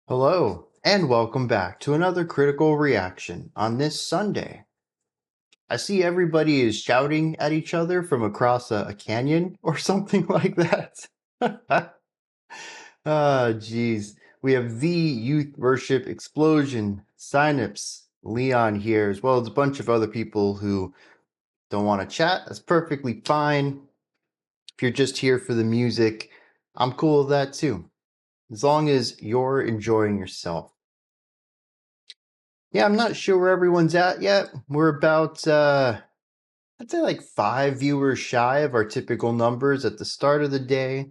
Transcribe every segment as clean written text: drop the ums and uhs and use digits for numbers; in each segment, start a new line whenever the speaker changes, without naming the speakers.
Hello, and welcome back to another critical reaction on this Sunday. I see everybody is shouting at each other from across a canyon or something like that. Geez. We have the Youth Worship Explosion, Synapse, Leon here, as well as a bunch of other people who don't want to chat. That's perfectly fine. If you're just here for the music, I'm cool with that too, as long as you're enjoying yourself. Yeah, I'm not sure where everyone's at yet. We're about, I'd say like 5 viewers shy of our typical numbers at the start of the day.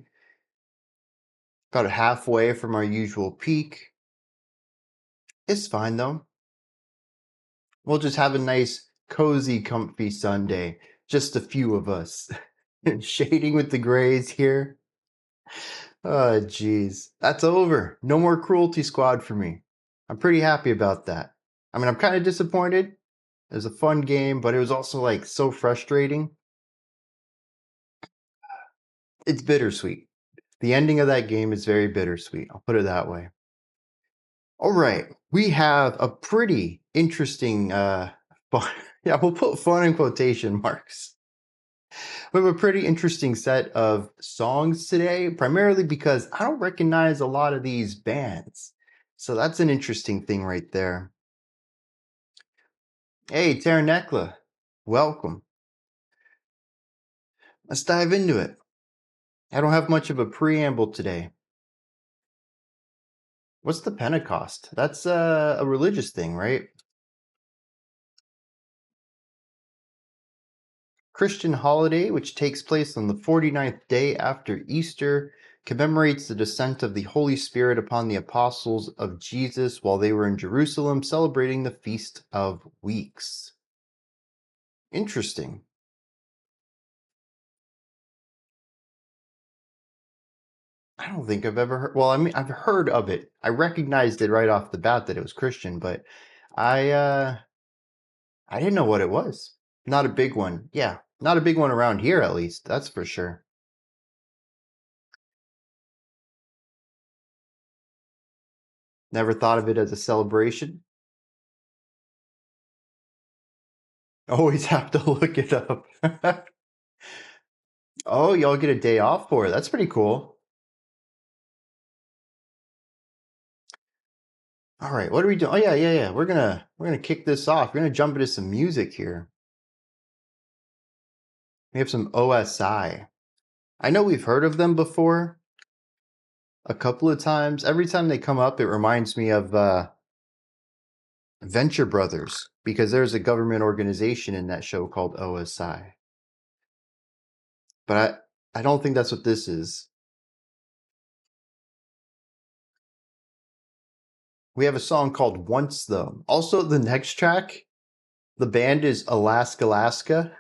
About halfway from our usual peak. It's fine though. We'll just have a nice, cozy, comfy Sunday. Just a few of us. Shading with the grays here. Oh, geez. That's over. No more Cruelty Squad for me. I'm pretty happy about that. I mean, I'm kind of disappointed. It was a fun game, but it was also like so frustrating. It's bittersweet. The ending of that game is very bittersweet. I'll put it that way. All right. We have a pretty interesting, yeah, we'll put fun in quotation marks. We have a pretty interesting set of songs today, primarily because I don't recognize a lot of these bands. So that's an interesting thing right there. Hey, Taranekla, welcome. Let's dive into it. I don't have much of a preamble today. What's the Pentecost? That's a religious thing, right? Christian holiday, which takes place on the 49th day after Easter, commemorates the descent of the Holy Spirit upon the apostles of Jesus while they were in Jerusalem celebrating the Feast of Weeks. Interesting. I don't think I've ever heard, well, I mean, I've heard of it. I recognized it right off the bat that it was Christian, but I didn't know what it was. Not a big one. Yeah, not a big one around here at least, that's for sure. Never thought of it as a celebration. Always have to look it up. Oh, y'all get a day off for it. That's pretty cool. All right, what are we doing? Oh yeah. We're gonna kick this off. We're gonna jump into some music here. We have some OSI. I know we've heard of them before a couple of times. Every time they come up, it reminds me of Venture Brothers, because there's a government organization in that show called OSI. But I don't think that's what this is. We have a song called Once, though. Also, the next track, the band is AlaskAlaska.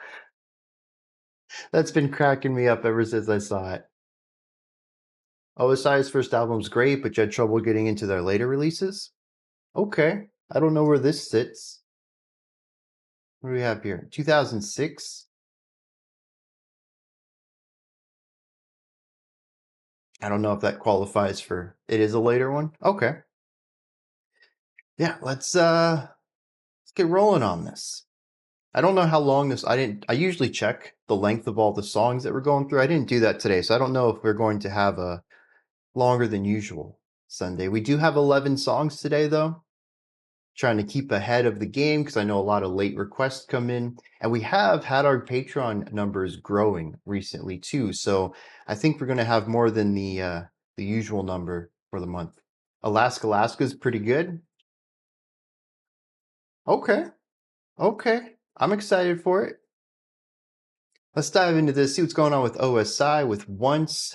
That's been cracking me up ever since I saw it. OSI's first album's great, but you had trouble getting into their later releases? Okay. I don't know where this sits. What do we have here? 2006? I don't know if that qualifies for it is a later one. Okay. Yeah, let's get rolling on this. I don't know how long this I usually check the length of all the songs that we're going through. I didn't do that today, so I don't know if we're going to have a longer than usual Sunday. We do have 11 songs today though. Trying to keep ahead of the game because I know a lot of late requests come in, and we have had our Patreon numbers growing recently too. So I think we're going to have more than the usual number for the month. Alaska is pretty good. Okay, I'm excited for it. Let's dive into this. See what's going on with OSI with Once.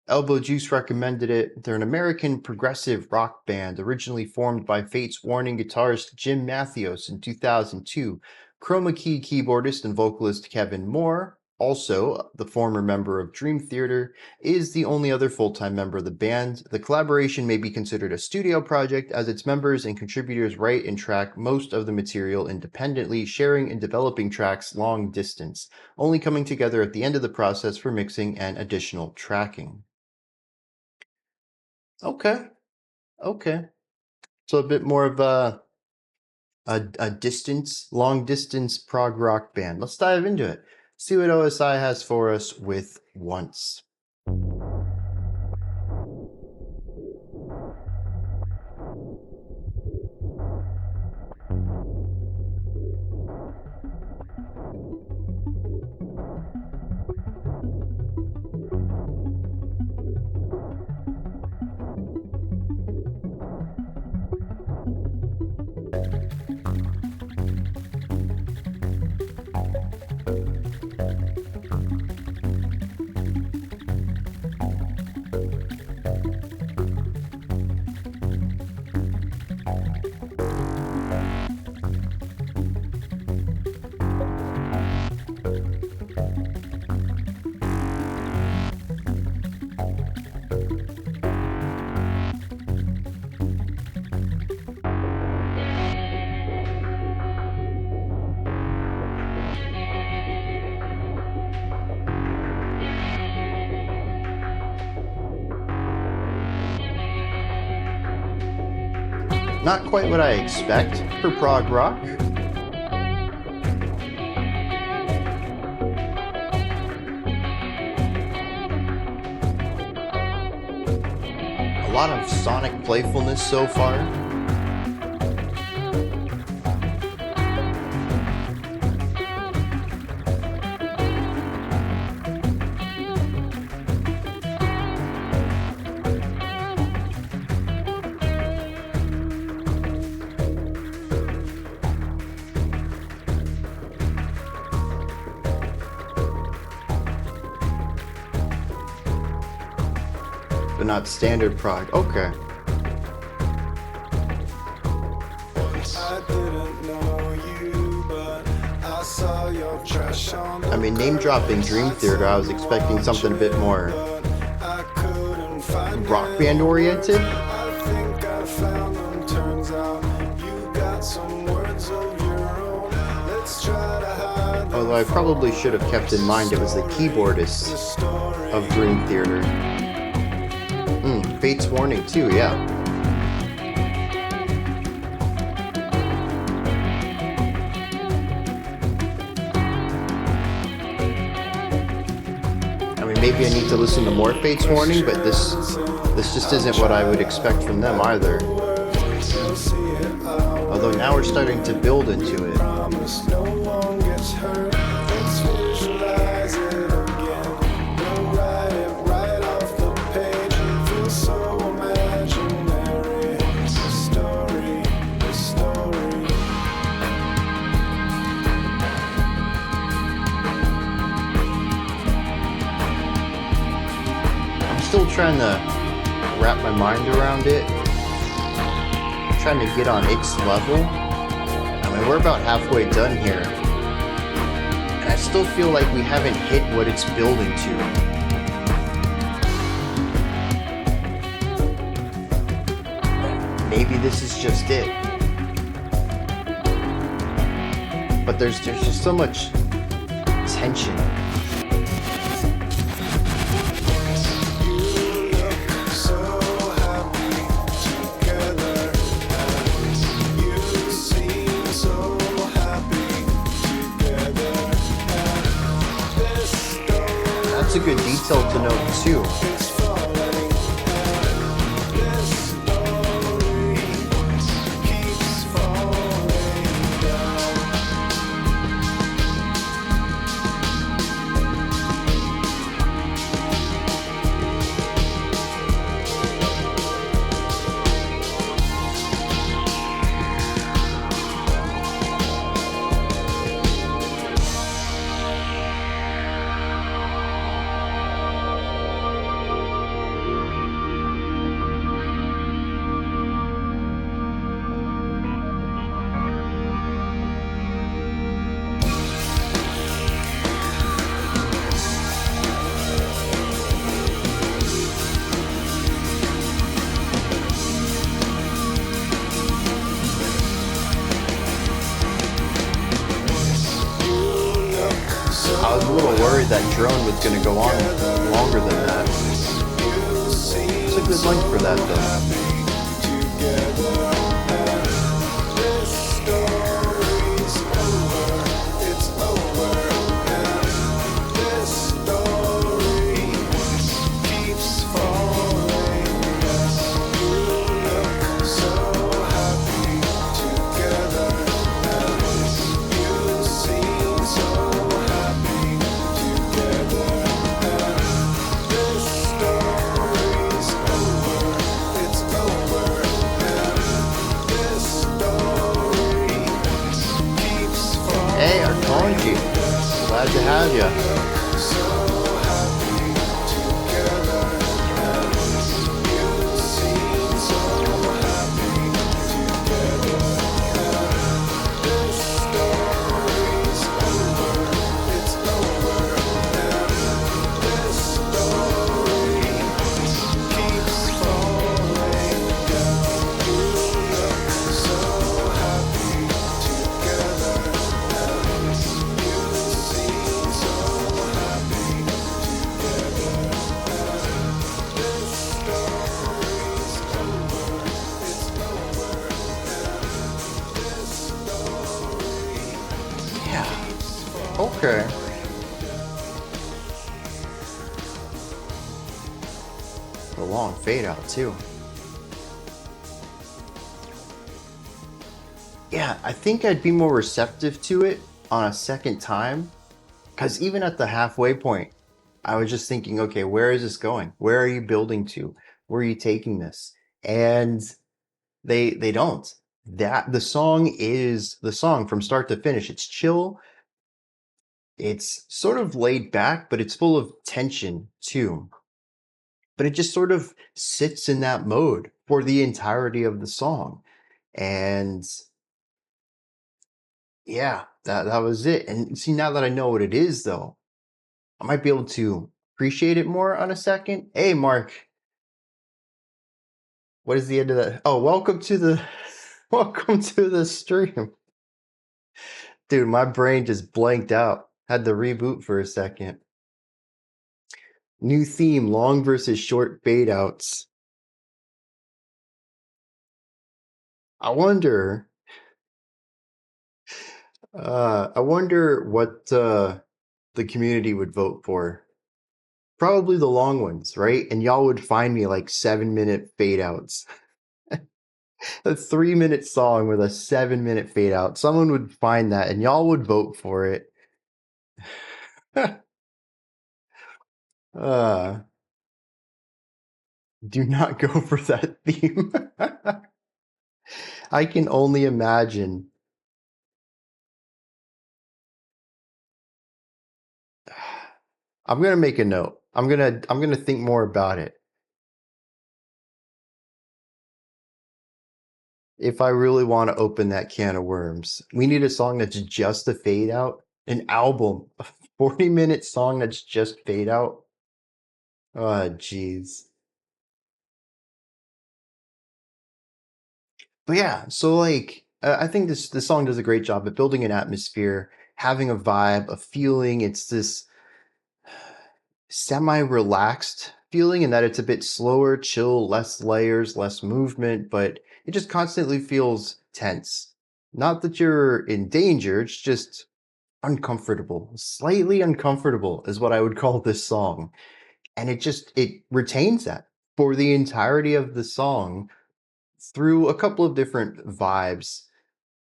Elbow Juice recommended it. They're an American progressive rock band originally formed by Fates Warning guitarist Jim Mathios in 2002, Chroma Key keyboardist and vocalist Kevin Moore, also the former member of Dream Theater, is the only other full-time member of the band. The collaboration may be considered a studio project as its members and contributors write and track most of the material independently, sharing and developing tracks long distance, only coming together at the end of the process for mixing and additional tracking. Okay. Okay. So a bit more of a long distance prog rock band. Let's dive into it. See what OSI has for us with Once. Not quite what I expect for prog rock. A lot of sonic playfulness so far. But not standard prog. Okay. I mean, name dropping Dream Theater, I was expecting something a bit more rock band oriented. Although I probably should have kept in mind it was the keyboardist of Dream Theater. Fate's Warning too, yeah. I mean, maybe I need to listen to more Fate's Warning, but this just isn't what I would expect from them either. Although now we're starting to build into it. Still trying to wrap my mind around it. I'm trying to get on Ike's level. I mean, we're about halfway done here. And I still feel like we haven't hit what it's building to. Maybe this is just it. But there's just so much tension. That's a good detail to note too. I was a little worried that drone was going to go on longer than that. It's a good length for that though. Glad to have you. Okay. A long fade out too. Yeah, I think I'd be more receptive to it on a second time, because even at the halfway point, I was just thinking, okay, where is this going? Where are you building to? Where are you taking this? And they don't. That the song is the song from start to finish. It's chill. It's sort of laid back, but it's full of tension too. But it just sort of sits in that mode for the entirety of the song. And yeah, that was it. And see, now that I know what it is though, I might be able to appreciate it more on a second. Hey Mark, what is the end of that? Oh, welcome to the welcome to the stream. Dude, my brain just blanked out. Had to reboot for a second. New theme, long versus short fade outs. I wonder what the community would vote for. Probably the long ones, right? And y'all would find me like 7-minute fade outs. A 3-minute song with a 7-minute fade out. Someone would find that and y'all would vote for it. Do not go for that theme. I can only imagine. I'm gonna make a note. I'm gonna think more about it. If I really want to open that can of worms, we need a song that's just a fade out, an album, a 40-minute song that's just fade out. Oh, jeez. But yeah, so like, I think this song does a great job at building an atmosphere, having a vibe, a feeling. It's this semi-relaxed feeling in that it's a bit slower, chill, less layers, less movement, but it just constantly feels tense. Not that you're in danger, it's just uncomfortable. Slightly uncomfortable is what I would call this song. And it retains that for the entirety of the song through a couple of different vibes.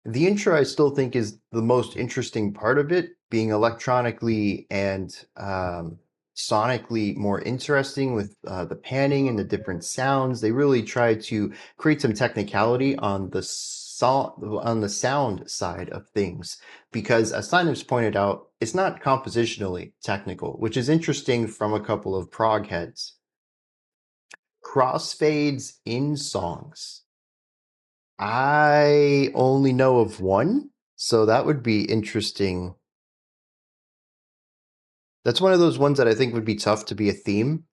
The intro, I still think, is the most interesting part of it, being electronically and sonically more interesting with the panning and the different sounds. They really try to create some technicality on the sound side of things, because as Sinus pointed out, it's not compositionally technical, which is interesting from a couple of prog heads. Crossfades in songs. I only know of one, so that would be interesting. That's one of those ones that I think would be tough to be a theme,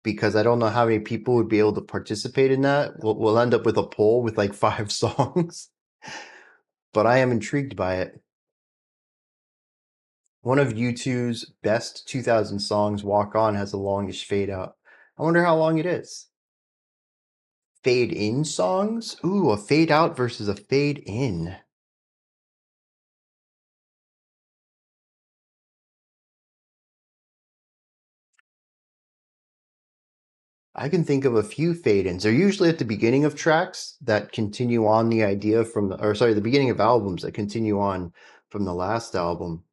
because I don't know how many people would be able to participate in that. We'll end up with a poll with like 5 songs, but I am intrigued by it. One of U2's best 2000 songs, Walk On, has the longest fade out. I wonder how long it is. fade in songs? Ooh, a fade out versus a fade in. I can think of a few fade-ins. They're usually at the beginning of tracks that continue on the idea from the beginning of albums that continue on from the last album.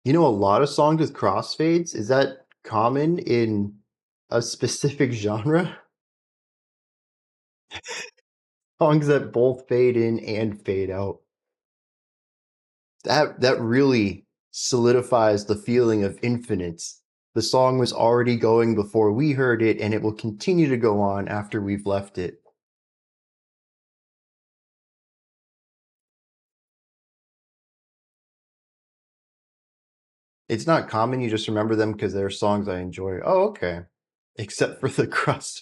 You know, a lot of songs with crossfades, is that common in a specific genre? Songs that both fade in and fade out. That really solidifies the feeling of infinite. The song was already going before we heard it, and it will continue to go on after we've left it. It's not common, you just remember them because they're songs I enjoy. Oh, okay. Except for the cross.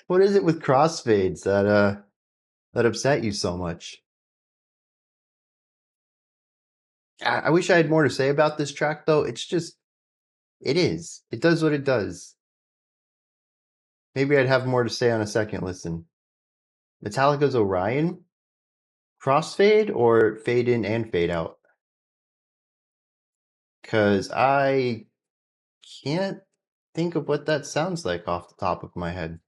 What is it with crossfades that upset you so much? I wish I had more to say about this track though. It's just it is. It does what it does. Maybe I'd have more to say on a second listen. Metallica's Orion? Crossfade or fade in and fade out? Because I can't think of what that sounds like off the top of my head.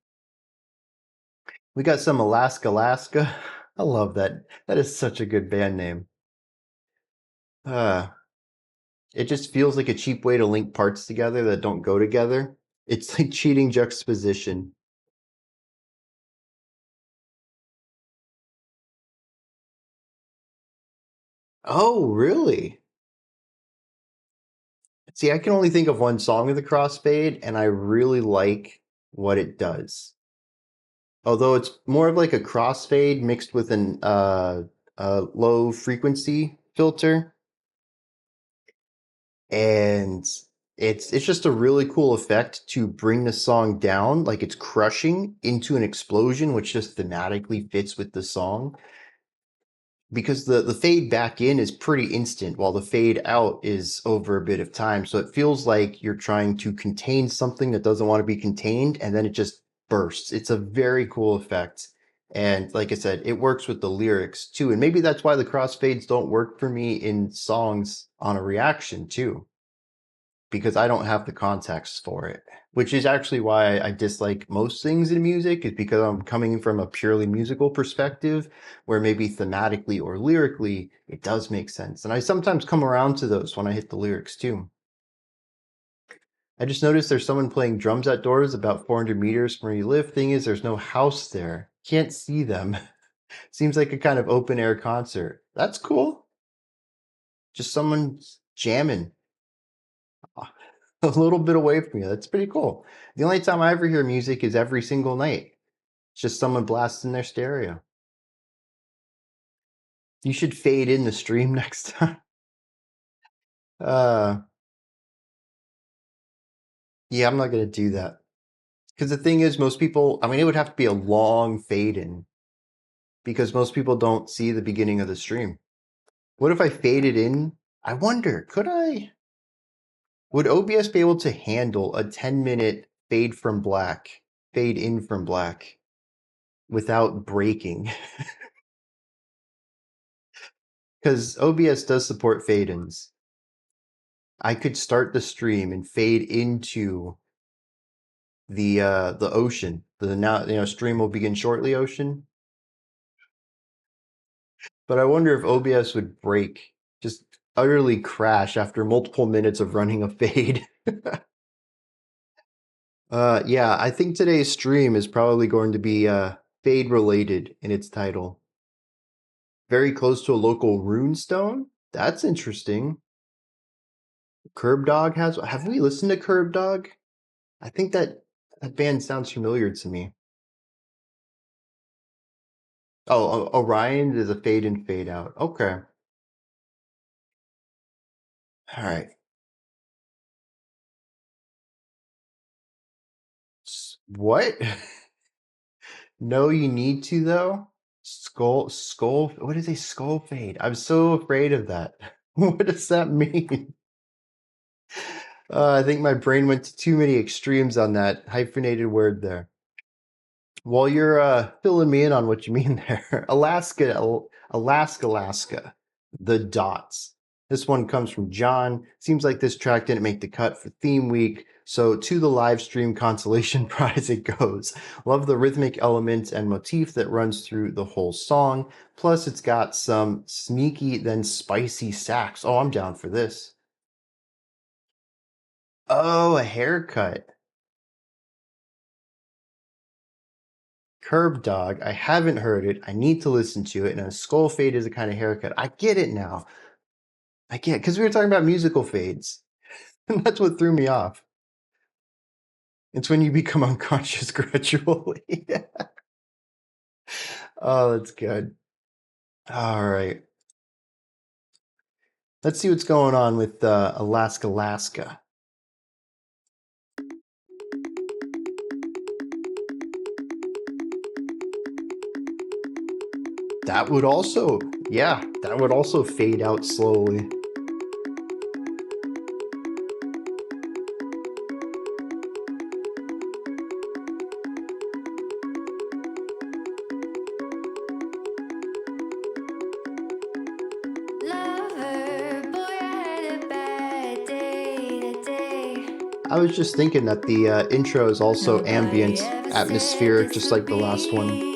We got some AlaskAlaska. I love that. That is such a good band name. Uh, it just feels like a cheap way to link parts together that don't go together. It's like cheating juxtaposition. Oh, really? See, I can only think of one song of the crossfade, and I really like what it does. Although it's more of like a crossfade mixed with a low frequency filter, and it's just a really cool effect to bring the song down, like it's crushing into an explosion, which just thematically fits with the song. Because the fade back in is pretty instant while the fade out is over a bit of time, so it feels like you're trying to contain something that doesn't want to be contained, and then it just bursts. It's a very cool effect, and like I said, it works with the lyrics too, and maybe that's why the crossfades don't work for me in songs on a reaction too, because I don't have the context for it, which is actually why I dislike most things in music, is because I'm coming from a purely musical perspective where maybe thematically or lyrically it does make sense. And I sometimes come around to those when I hit the lyrics too. I just noticed there's someone playing drums outdoors about 400 meters from where you live. Thing is, there's no house there. Can't see them. Seems like a kind of open air concert. That's cool. Just someone jamming a little bit away from you. That's pretty cool. The only time I ever hear music is every single night. It's just someone blasting their stereo. You should fade in the stream next time. Uh, yeah, I'm not gonna do that. Because the thing is, most people, I mean, it would have to be a long fade in because most people don't see the beginning of the stream. What if I faded in? I wonder, could I? Would OBS be able to handle a 10-minute fade from black, fade in from black without breaking? Because OBS does support fade-ins. I could start the stream and fade into the ocean. The now stream will begin shortly ocean. But I wonder if OBS would break, just utterly crash after multiple minutes of running a fade. Yeah, I think today's stream is probably going to be fade related in its title. Very close to a local runestone? That's interesting. Curb Dog has. Have we listened to Curb Dog? I think that band sounds familiar to me. Oh, Orion is a fade in, fade out. Okay. All right. What? No, you need to though. Skull. What is a skull fade? I'm so afraid of that. What does that mean? I think my brain went to too many extremes on that hyphenated word there. While you're filling me in on what you mean there, AlaskAlaska, The Dots. This one comes from John. Seems like this track didn't make the cut for theme week, so to the live stream consolation prize it goes. Love the rhythmic element and motif that runs through the whole song. Plus, it's got some sneaky then spicy sax. Oh, I'm down for this. Oh, a haircut. Curb Dog. I haven't heard it. I need to listen to it. And a skull fade is a kind of haircut. I get it now. I get, because we were talking about musical fades. And that's what threw me off. It's when you become unconscious gradually. Oh, that's good. All right. Let's see what's going on with AlaskAlaska. That would also, yeah, that would also fade out slowly. I was just thinking that the intro is also ambient, atmospheric, just like the last one.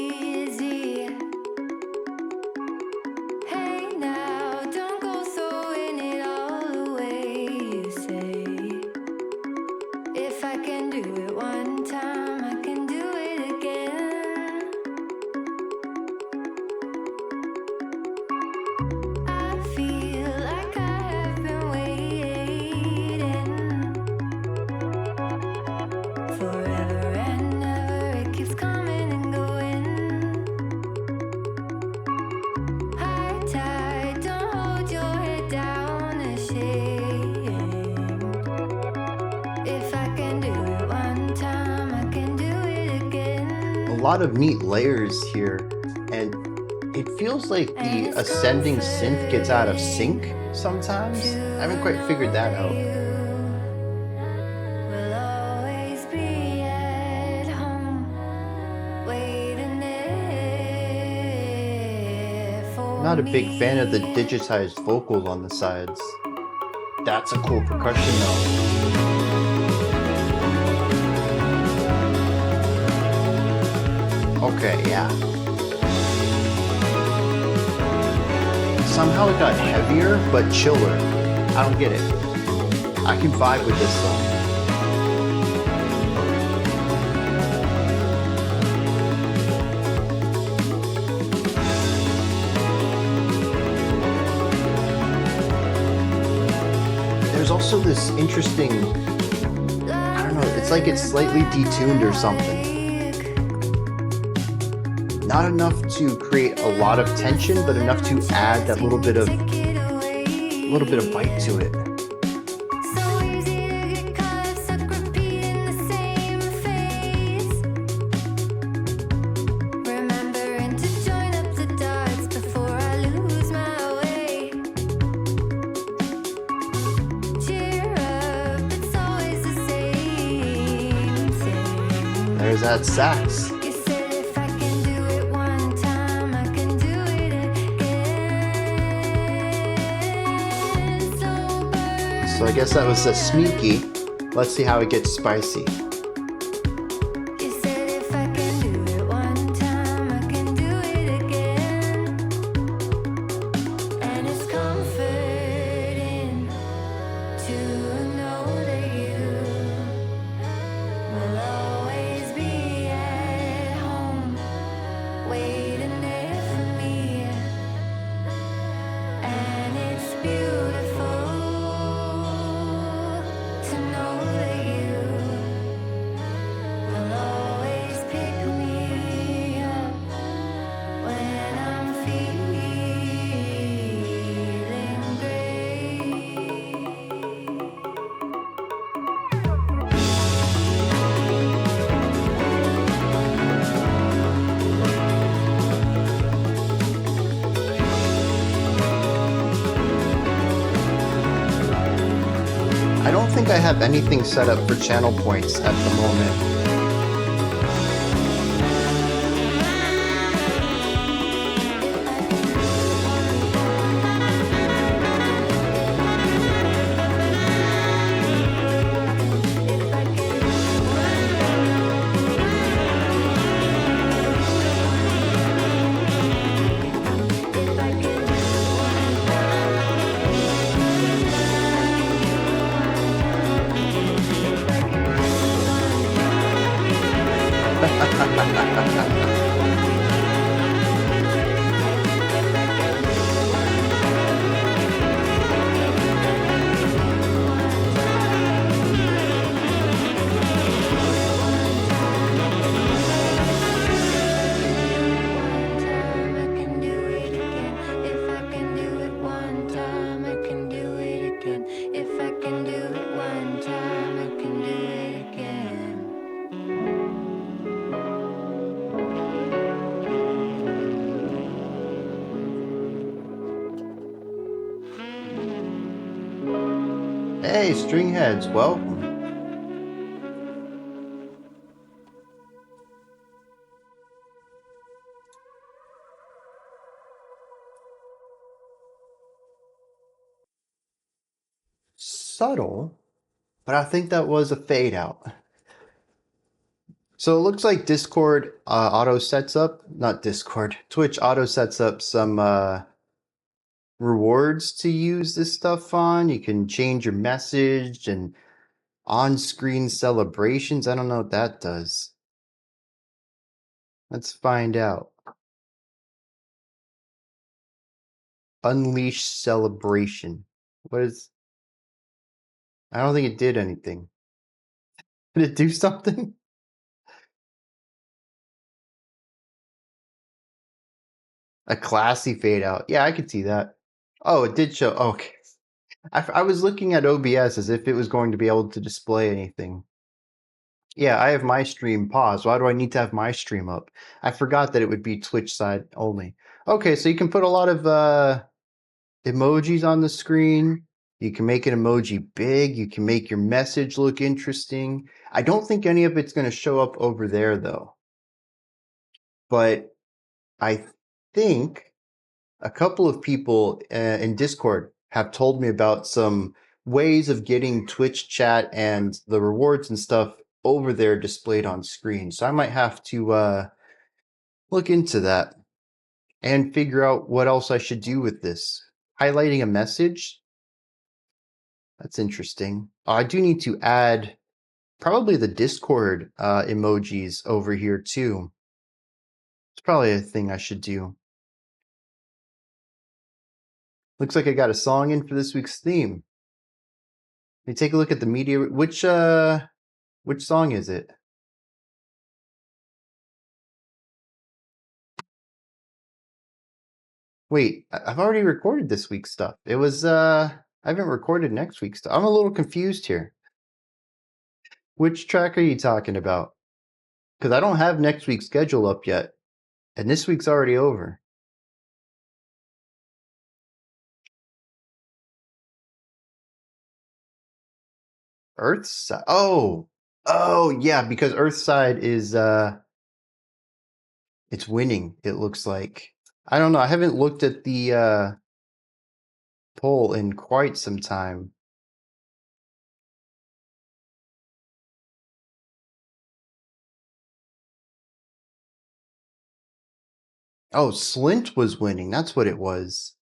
A lot of neat layers here, and it feels like the ascending synth gets out of sync sometimes. I haven't quite figured that out. I'm not a big fan of the digitized vocals on the sides. That's a cool percussion though. Okay, yeah. Somehow it got heavier, but chiller. I don't get it. I can vibe with this song. There's also this interesting, I don't know, it's like it's slightly detuned or something. Not enough to create a lot of tension, but enough to add that little bit of bite to it. There's that sax. So I guess that was a sneaky. Let's see how it gets spicy. I don't think I have anything set up for channel points at the moment. Hey, Stringheads, welcome. Subtle, but I think that was a fade out. So it looks like Discord auto sets up, not Discord, Twitch auto sets up some rewards to use this stuff on. You can change your message and on-screen celebrations. I don't know what that does. Let's find out. Unleash celebration. What is... I don't think it did anything. Did it do something? A classy fade out. Yeah, I could see that. Oh, it did show. Okay. I was looking at OBS as if it was going to be able to display anything. Yeah, I have my stream paused. Why do I need to have my stream up? I forgot that it would be Twitch side only. Okay, so you can put a lot of emojis on the screen. You can make an emoji big. You can make your message look interesting. I don't think any of it's going to show up over there, though. But I think a couple of people in Discord have told me about some ways of getting Twitch chat and the rewards and stuff over there displayed on screen. So I might have to look into that and figure out what else I should do with this. Highlighting a message? That's interesting. I do need to add probably the Discord emojis over here too. It's probably a thing I should do. Looks like I got a song in for this week's theme. Let me take a look at the media. Which song is it? Wait, I've already recorded this week's stuff. It was I haven't recorded next week's stuff. I'm a little confused here. Which track are you talking about? Because I don't have next week's schedule up yet, and this week's already over. Earthside. Oh, yeah, because Earthside is it's winning. It looks like. I don't know. I haven't looked at the poll in quite some time. Oh, Slint was winning. That's what it was.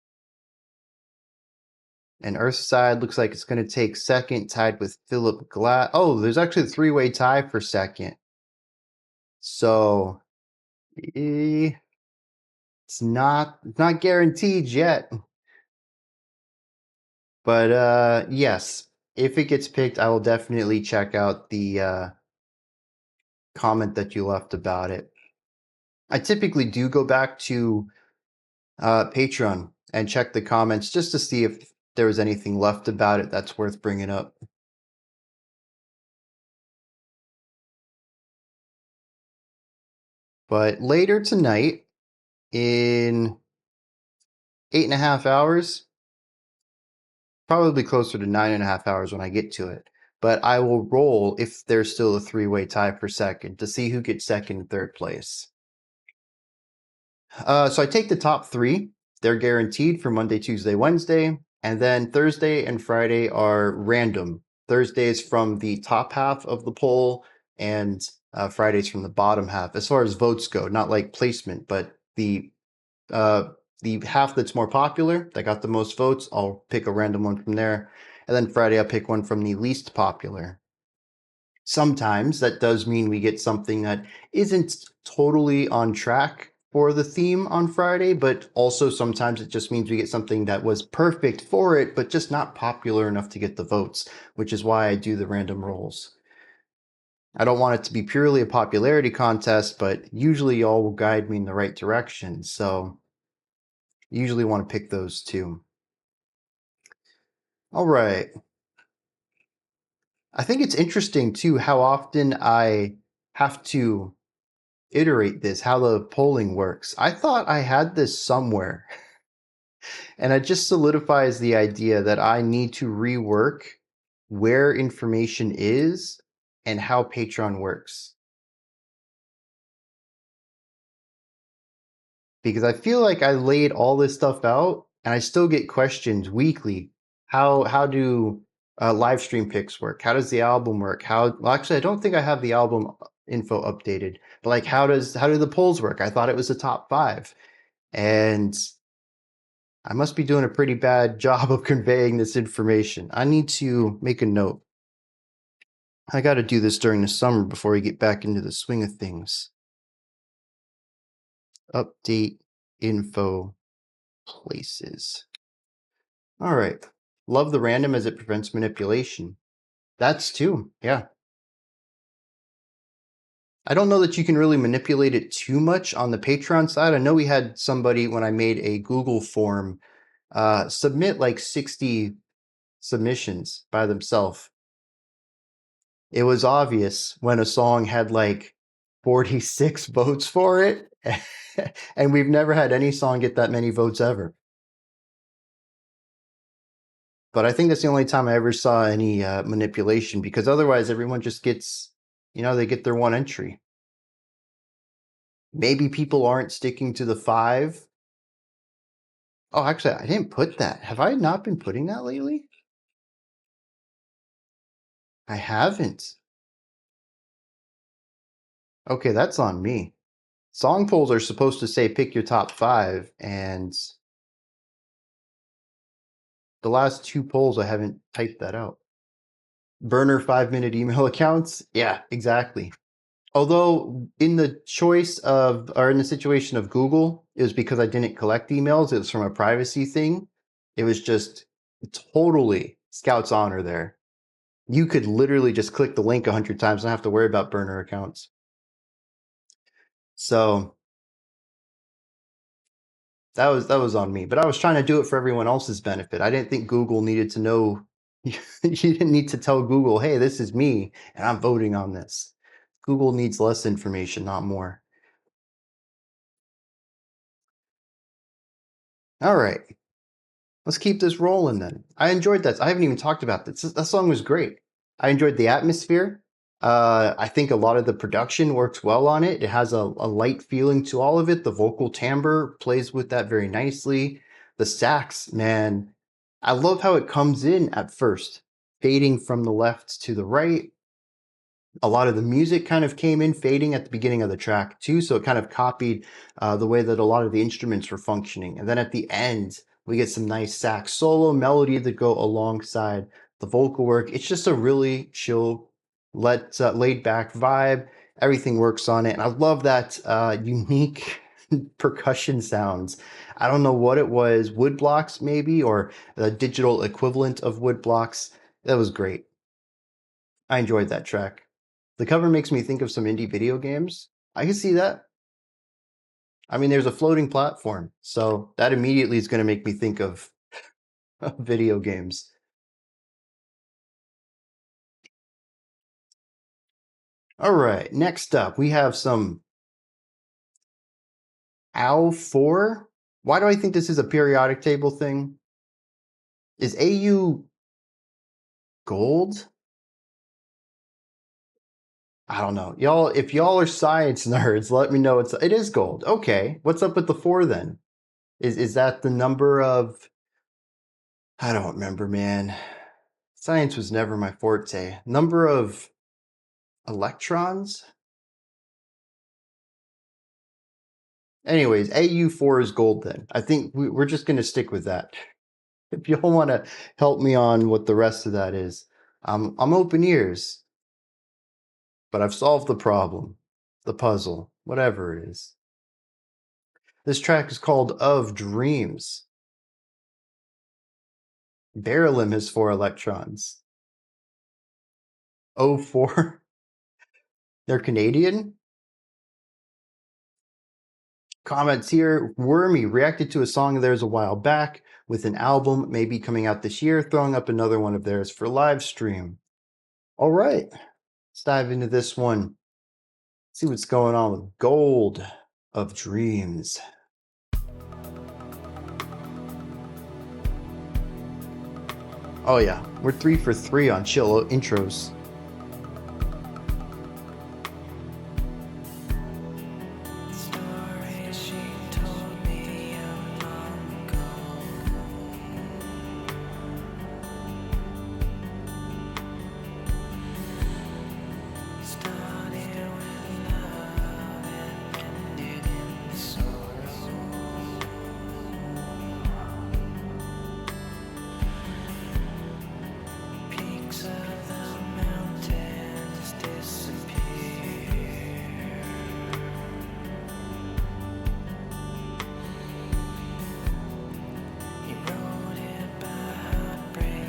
And Earthside looks like it's going to take second, tied with Philip Glass. Oh, there's actually a three-way tie for second. So it's not guaranteed yet. But yes, if it gets picked, I will definitely check out the comment that you left about it. I typically do go back to Patreon and check the comments just to see if there was anything left about it that's worth bringing up. But later tonight, in 8.5 hours, probably closer to 9.5 hours when I get to it, but I will roll if there's still a three-way tie for second to see who gets second and third place. So I take the top three. They're guaranteed for Monday, Tuesday, Wednesday, and then Thursday and Friday are random. Thursdays from the top half of the poll, and Fridays from the bottom half. As far as votes go, not like placement, but the half that's more popular, that got the most votes, I'll pick a random one from there. And then Friday, I'll pick one from the least popular. sometimes that does mean we get something that isn't totally on track for the theme on Friday, but also sometimes it just means we get something that was perfect for it, but just not popular enough to get the votes, which is why I do the random rolls. I don't want it to be purely a popularity contest, but usually y'all will guide me in the right direction, so usually want to pick those two. All right. I think it's interesting too how often I have to iterate this, how the polling works. I thought I had this somewhere, and it just solidifies the idea that I need to rework where information is and how Patreon works. Because I feel like I laid all this stuff out and I still get questions weekly. How do live stream picks work? How does the album work? Well, actually, I don't think I have the album info updated. But like, how do the polls work? I thought it was the top 5, and I must be doing a pretty bad job of conveying this information. I need to make a note. I got to do this during the summer before we get back into the swing of things. Update info places. All right. Love the random as it prevents manipulation. That's too, yeah. I don't know that you can really manipulate it too much on the Patreon side. I know we had somebody, when I made a Google form, submit like 60 submissions by themselves. It was obvious when a song had like 46 votes for it, and we've never had any song get that many votes ever. But I think that's the only time I ever saw any manipulation, because otherwise everyone just gets, they get their one entry. Maybe people aren't sticking to the 5. Oh, actually, I didn't put that. Have I not been putting that lately? I haven't. Okay, that's on me. Song polls are supposed to say pick your top 5, and the last 2 polls I haven't typed that out. Burner 5-minute email accounts? Yeah, exactly. Although in the in the situation of Google, it was because I didn't collect emails. It was from a privacy thing. It was just totally Scout's honor there. You could literally just click the link 100 times and not have to worry about burner accounts. So that was on me, but I was trying to do it for everyone else's benefit. I didn't think Google needed to know. You didn't need to tell Google, hey, this is me and I'm voting on this. Google needs less information, not more. All right. Let's keep this rolling then. I enjoyed that. I haven't even talked about this. That song was great. I enjoyed the atmosphere. I think a lot of the production works well on it. It has a light feeling to all of it. The vocal timbre plays with that very nicely. The sax, man, I love how it comes in at first, fading from the left to the right. A lot of the music kind of came in fading at the beginning of the track too, so it kind of copied the way that a lot of the instruments were functioning. And then at the end, we get some nice sax solo melody that go alongside the vocal work. It's just a really chill, laid back vibe. Everything works on it, and I love that unique percussion sounds. I don't know what it was, wood blocks maybe, or the digital equivalent of wood blocks. That was great. I enjoyed that track. The cover makes me think of some indie video games. I can see that. I mean, there's a floating platform, so that immediately is going to make me think of video games. All right, next up, we have some AU4. Why do I think this is a periodic table thing? Is AU gold? I don't know. Y'all, if y'all are science nerds, let me know. It is gold. Okay. What's up with the 4 then? Is that the number of, I don't remember, man. Science was never my forte. Number of electrons? Anyways, AU4 is gold then. I think we're just going to stick with that. If y'all want to help me on what the rest of that is, I'm open ears. but I've solved the problem, the puzzle, whatever it is. This track is called Of Dreams. Beryllium has 4 electrons. O4. They're Canadian. Comments here. Wormy reacted to a song of theirs a while back with an album maybe coming out this year, throwing up another one of theirs for Livestream. All right, let's dive into this one. See what's going on with Gold of Dreams. Oh yeah, we're 3 for 3 on chill intros.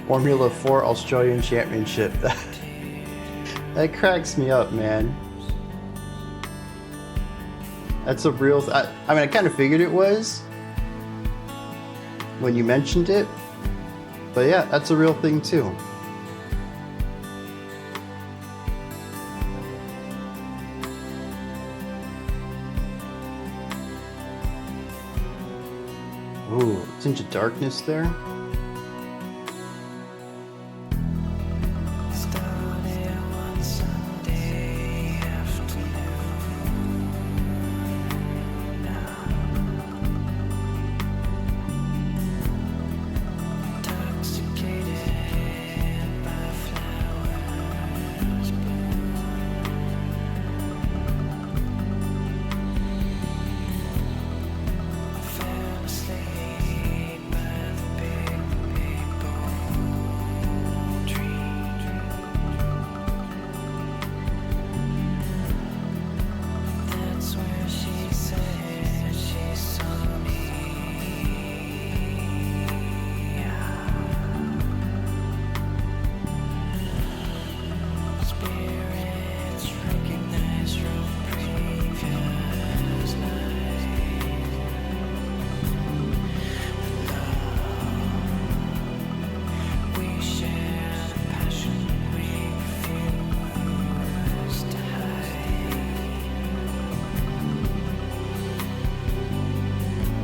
Formula 4 Australian Championship. That cracks me up, man. That's a real... I mean, I kind of figured it was when you mentioned it. But yeah, that's a real thing too. Ooh, tinge of darkness there.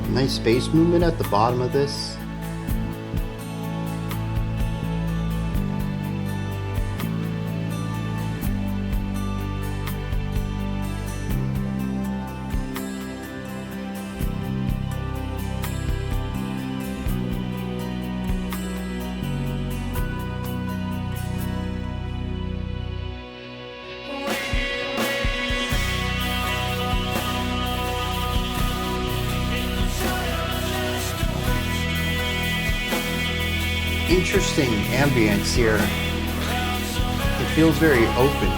Nice space movement at the bottom of this. Interesting ambience here. It feels very open.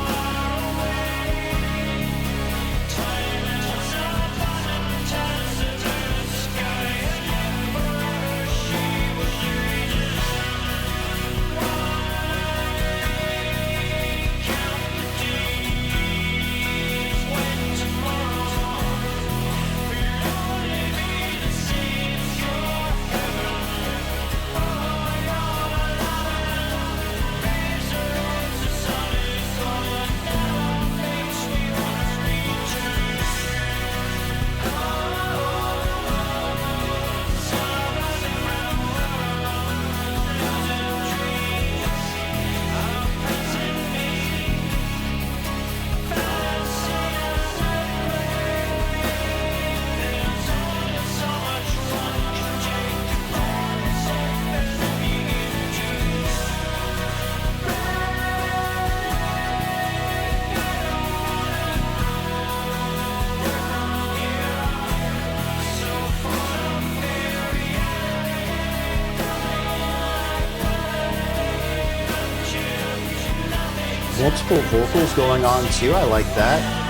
multiple vocals going on too. I like that.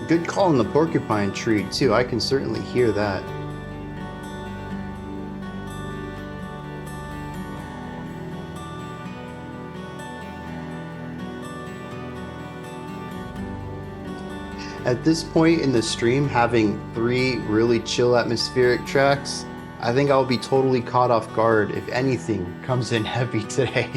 Good call on the porcupine tree too. I can certainly hear that. At this point in the stream, having 3 really chill atmospheric tracks, I think I'll be totally caught off guard if anything comes in heavy today.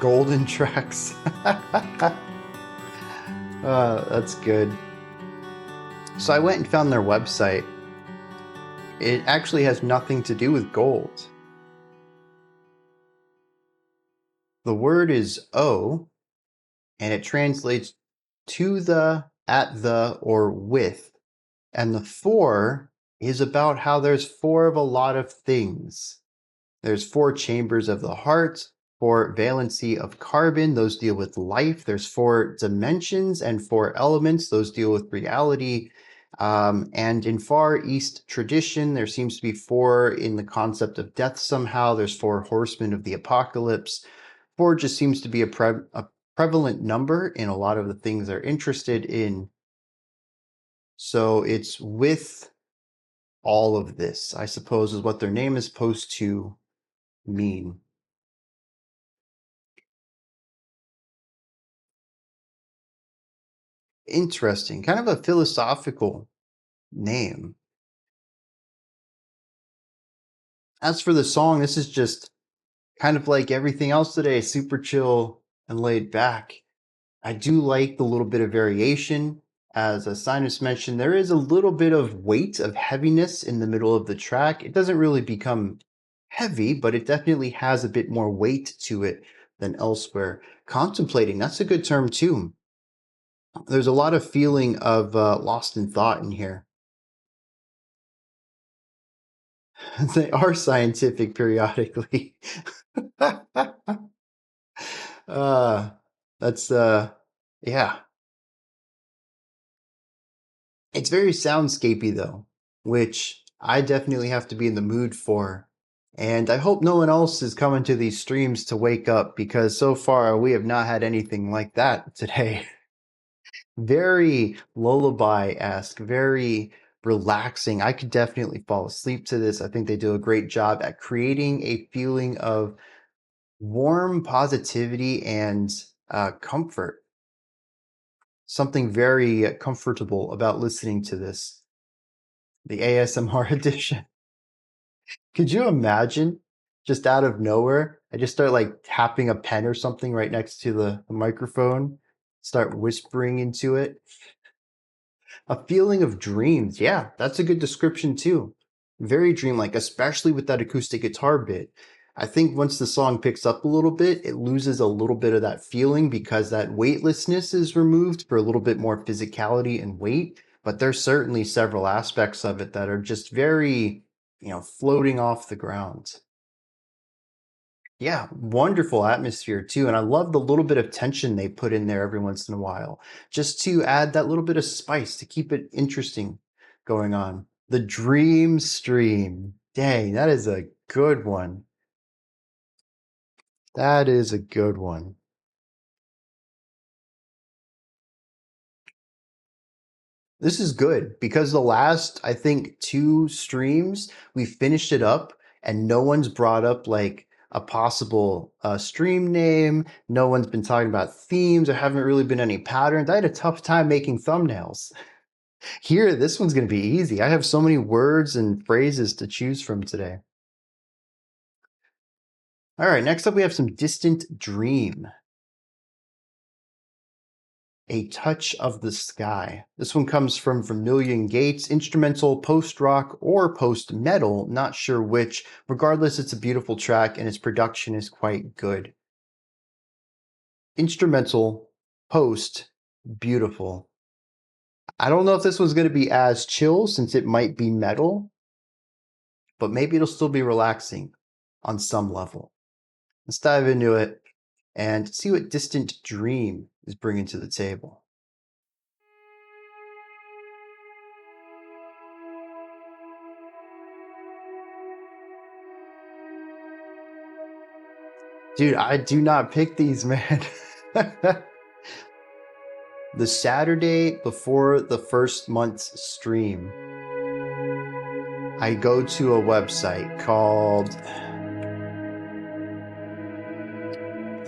Golden tracks. That's good. So I went and found their website. It actually has nothing to do with gold. The word is O, and it translates to the, at the, or with. And the 4 is about how there's 4 of a lot of things. There's 4 chambers of the heart, 4 valency of carbon, those deal with life. There's 4 dimensions and 4 elements, those deal with reality. And in Far East tradition, there seems to be 4 in the concept of death somehow. There's 4 horsemen of the apocalypse. 4 just seems to be a prevalent number in a lot of the things they're interested in. So it's with all of this, I suppose, is what their name is supposed to mean. Interesting, kind of a philosophical name. As for the song, this is just kind of like everything else today, super chill and laid back. I do like the little bit of variation. As Sinus mentioned, there is a little bit of weight, of heaviness in the middle of the track. It doesn't really become heavy, but it definitely has a bit more weight to it than elsewhere. Contemplating, that's a good term too. There's a lot of feeling of lost in thought in here. They are scientific periodically. That's yeah. It's very soundscapey though, which I definitely have to be in the mood for. And I hope no one else is coming to these streams to wake up, because so far we have not had anything like that today. Very lullaby-esque, very relaxing. I could definitely fall asleep to this. I think they do a great job at creating a feeling of warm positivity and comfort. Something very comfortable about listening to this. The ASMR edition. Could you imagine just out of nowhere, I just start like tapping a pen or something right next to the microphone, start whispering into it? A feeling of dreams. Yeah, that's a good description too. Very dreamlike, especially with that acoustic guitar bit. I think once the song picks up a little bit, it loses a little bit of that feeling because that weightlessness is removed for a little bit more physicality and weight. But there's certainly several aspects of it that are just very, floating off the ground. Yeah, wonderful atmosphere too. And I love the little bit of tension they put in there every once in a while, just to add that little bit of spice to keep it interesting going on. The Dream Stream. Dang, that is a good one. That is a good one. This is good because the last, I think, 2 streams, we finished it up and no one's brought up like a possible stream name. No one's been talking about themes. There haven't really been any patterns. I had a tough time making thumbnails. Here, this one's going to be easy. I have so many words and phrases to choose from today. All right, next up we have some Distant Dream. A Touch of the Sky. This one comes from Vermilion Gates, instrumental, post-rock, or post-metal, not sure which. Regardless, it's a beautiful track and its production is quite good. Instrumental, post, beautiful. I don't know if this one's going to be as chill since it might be metal, but maybe it'll still be relaxing on some level. Let's dive into it and see what Distant Dream is bringing to the table. Dude, I do not pick these, man. The Saturday before the first month's stream, I go to a website called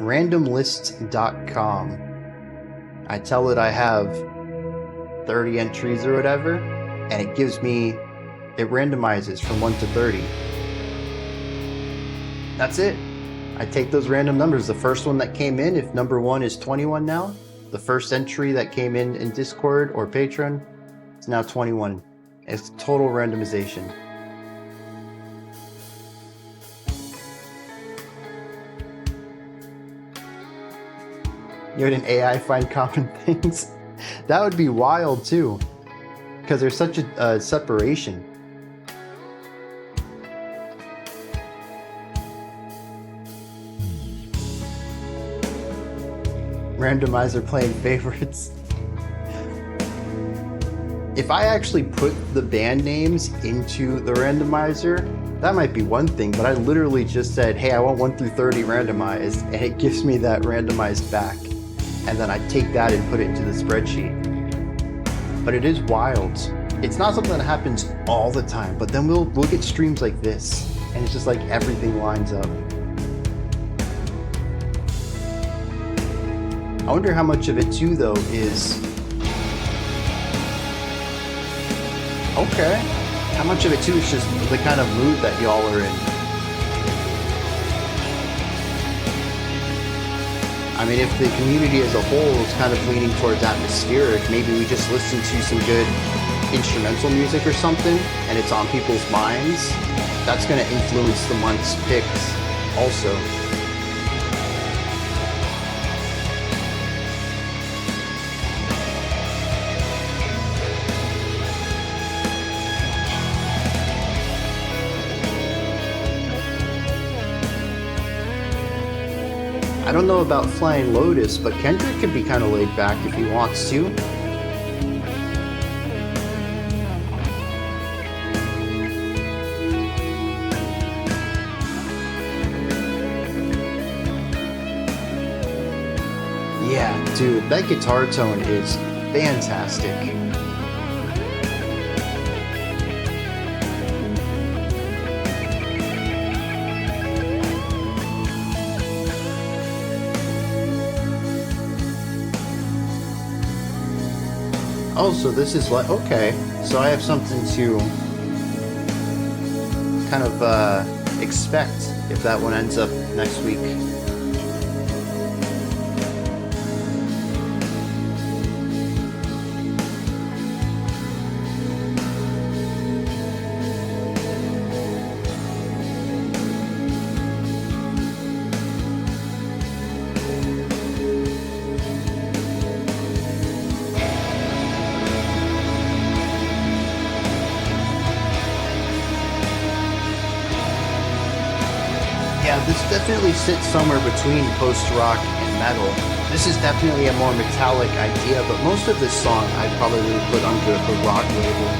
randomlist.com. I tell it I have 30 entries or whatever, and it randomizes from 1 to 30. That's it. I take those random numbers. The first one that came in, if number 1 is 21 now, the first entry that came in Discord or Patreon, it's now 21. It's total randomization. You had an AI find common things? That would be wild too, because there's such a separation. Randomizer playing favorites. If I actually put the band names into the randomizer, that might be one thing, but I literally just said, hey, I want 1 through 30 randomized, and it gives me that randomized back. And then I take that and put it into the spreadsheet. But it is wild. It's not something that happens all the time, but then we'll get streams like this, and it's just like everything lines up. I wonder how much of it too, though, is... Okay. How much of it too is just the kind of mood that y'all are in? I mean, if the community as a whole is kind of leaning towards atmospheric, maybe we just listen to some good instrumental music or something, and it's on people's minds. That's going to influence the month's picks also. I don't know about Flying Lotus, but Kendrick could be kind of laid back if he wants to. Yeah, dude, that guitar tone is fantastic. Oh, so this is like, okay, so I have something to kind of expect if that one ends up next week. This definitely sits somewhere between post-rock and metal. This is definitely a more metallic idea, but most of this song I'd probably put under the rock label.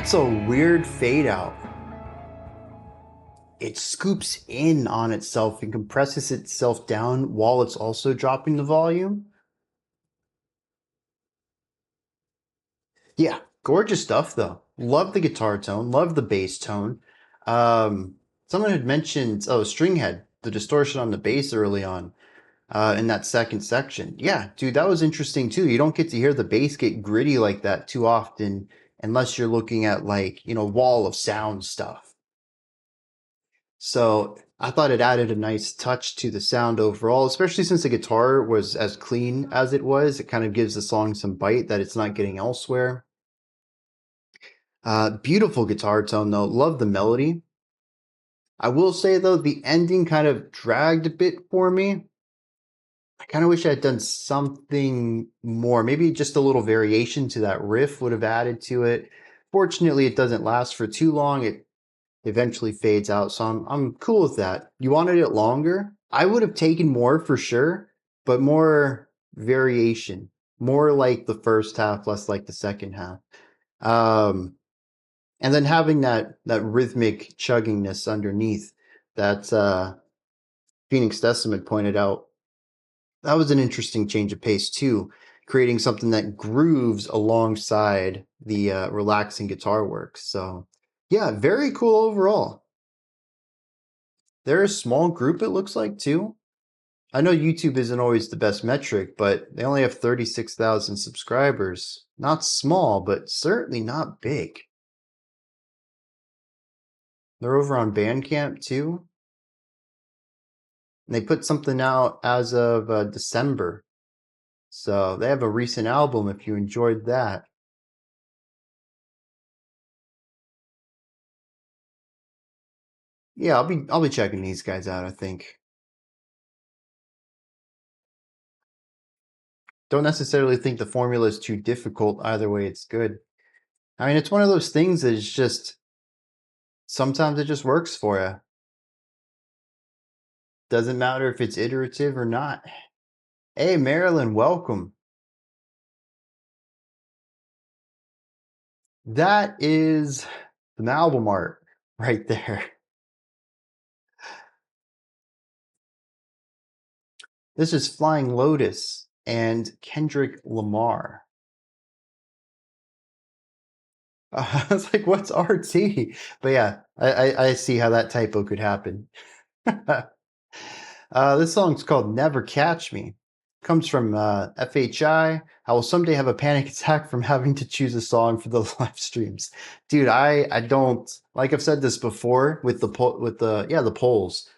That's a weird fade out. It scoops in on itself and compresses itself down while it's also dropping the volume. Yeah, gorgeous stuff though. Love the guitar tone, love the bass tone. Someone had mentioned, Stringhead, the distortion on the bass early on in that second section. Yeah, dude, that was interesting too. You don't get to hear the bass get gritty like that too often unless you're looking at like, wall of sound stuff. So I thought it added a nice touch to the sound overall, especially since the guitar was as clean as it was. It kind of gives the song some bite that it's not getting elsewhere. Beautiful guitar tone though. Love the melody. I will say though, the ending kind of dragged a bit for me. I kind of wish I had done something more. Maybe just a little variation to that riff would have added to it. Fortunately, it doesn't last for too long. It eventually fades out, so I'm cool with that. You wanted it longer? I would have taken more for sure, but more variation. More like the first half, less like the second half. And then having that rhythmic chuggingness underneath that Phoenix Decimate pointed out. That was an interesting change of pace too, creating something that grooves alongside the relaxing guitar work. So yeah, very cool overall. They're a small group, it looks like, too. I know YouTube isn't always the best metric, but they only have 36,000 subscribers. Not small, but certainly not big. They're over on Bandcamp, too. And they put something out as of December. So they have a recent album if you enjoyed that. Yeah, I'll be checking these guys out, I think. Don't necessarily think the formula is too difficult. Either way, it's good. I mean, it's one of those things that is just, sometimes it just works for you. Doesn't matter if it's iterative or not. Hey, Marilyn, welcome. That is an album art right there. This is Flying Lotus and Kendrick Lamar. I was like, what's RT? But yeah, I see how that typo could happen. This song's called Never Catch Me. Comes from FHI. I will someday have a panic attack from having to choose a song for the live streams. Dude, I don't, like I've said this before with the polls.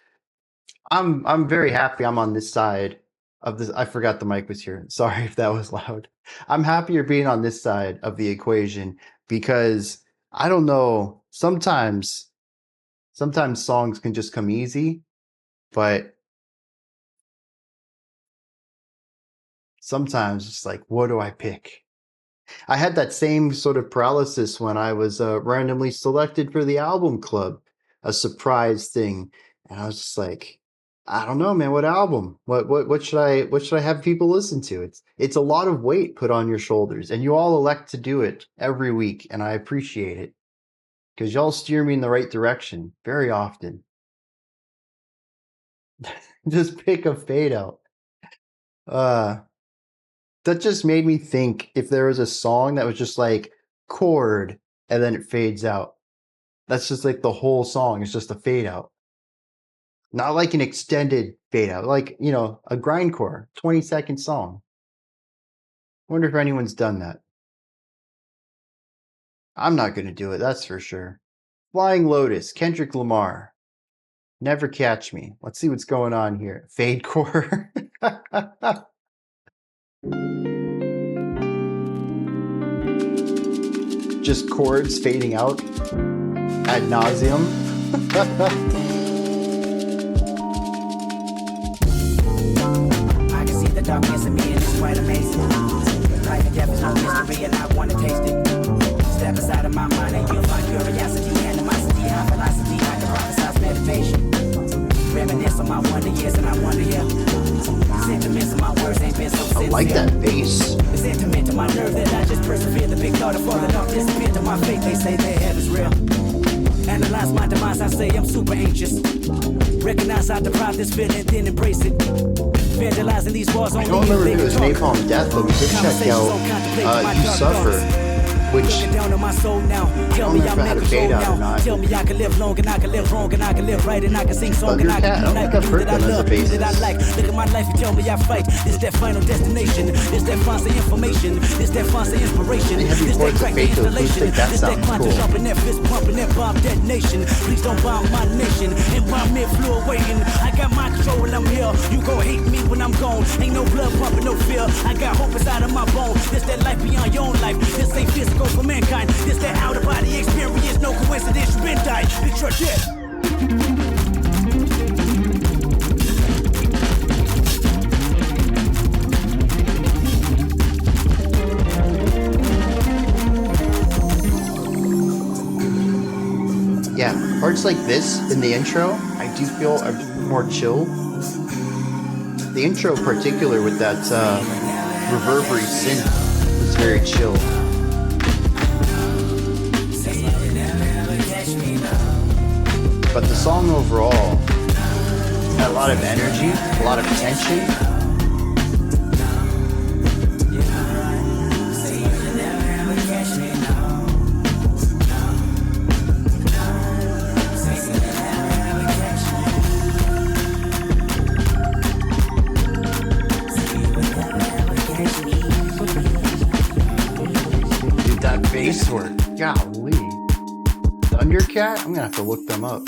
I'm very happy I'm on this side of this. I forgot the mic was here. Sorry if that was loud. I'm happier being on this side of the equation because I don't know, sometimes songs can just come easy, but sometimes it's like, what do I pick? I had that same sort of paralysis when I was randomly selected for the album club, a surprise thing. And I was just like, I don't know, man. What album? What should I have people listen to? It's a lot of weight put on your shoulders, and you all elect to do it every week, and I appreciate it because y'all steer me in the right direction very often. Just pick a fade out. That just made me think if there was a song that was just like chord and then it fades out. That's just like the whole song is just a fade out. Not like an extended fade out, like, a grindcore 20-second song. Wonder if anyone's done that. I'm not going to do it, that's for sure. Flying Lotus, Kendrick Lamar. Never Catch Me. Let's see what's going on here. Fade core. Just chords fading out ad nauseum.
I can see the darkness in me and it's quite amazing. Life and death is no mystery and I want to taste it. Step aside of my mind and you'll find curiosity, animosity, high velocity. I can prophesize meditation. Reminisce on my wonder years and I wonder, sentiments of my words ain't been so sincere.
I like that bass.
The sentiment to my nerve that I just persevere. The big thought of falling off disappeared to my my faith, they say their heaven's real. Analyze my demise, I say I'm super anxious. Recognize I deprive this feeling, then embrace it. Vandalizing these walls
I
on
don't remember if it was Napalm Death, but we did check out You Suffer, which
down on my soul now. Tell
I
me
don't know
I'm
if I had
in
a fade
control
out or
now.
not.
Tell me I can live long and I can live wrong and I can live right and I can sing song and I can
Thundercat? I don't think I've heard
that I
them as a
love,
bassist.
that I like. Look at my life and tell me I fight. This that final destination. This that fancy information. This that fancy inspiration.
They have
This
reports
that
of
crack
Fatal
installation.
Acoustic. That
This that
sounds
quantum
cool.
jumping, that fist pumping, that bomb detonation. Please don't bomb my nation. Environment fluid waiting. I got my control when I'm here. You gon' hate me when I'm gone. Ain't no blood pumping, no fear. I got hope inside of my bone. This that life beyond your own life. This ain't physical for mankind. This that out of body experience. No coincidence, you been died. It's your death.
Yeah, parts like this in the intro, I do feel are more chill. The intro in particular with that reverberary synth was very chill. But the song overall had a lot of energy, a lot of tension. Dude, that bass work, golly. Thundercat? I'm gonna have to look them up.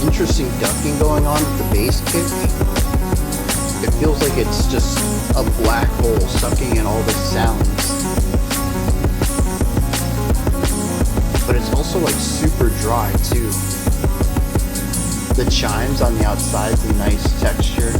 Interesting ducking going on with the bass kick. It feels like it's just a black hole sucking in all the sounds. But it's also like super dry too. The chimes on the outside, the nice texture.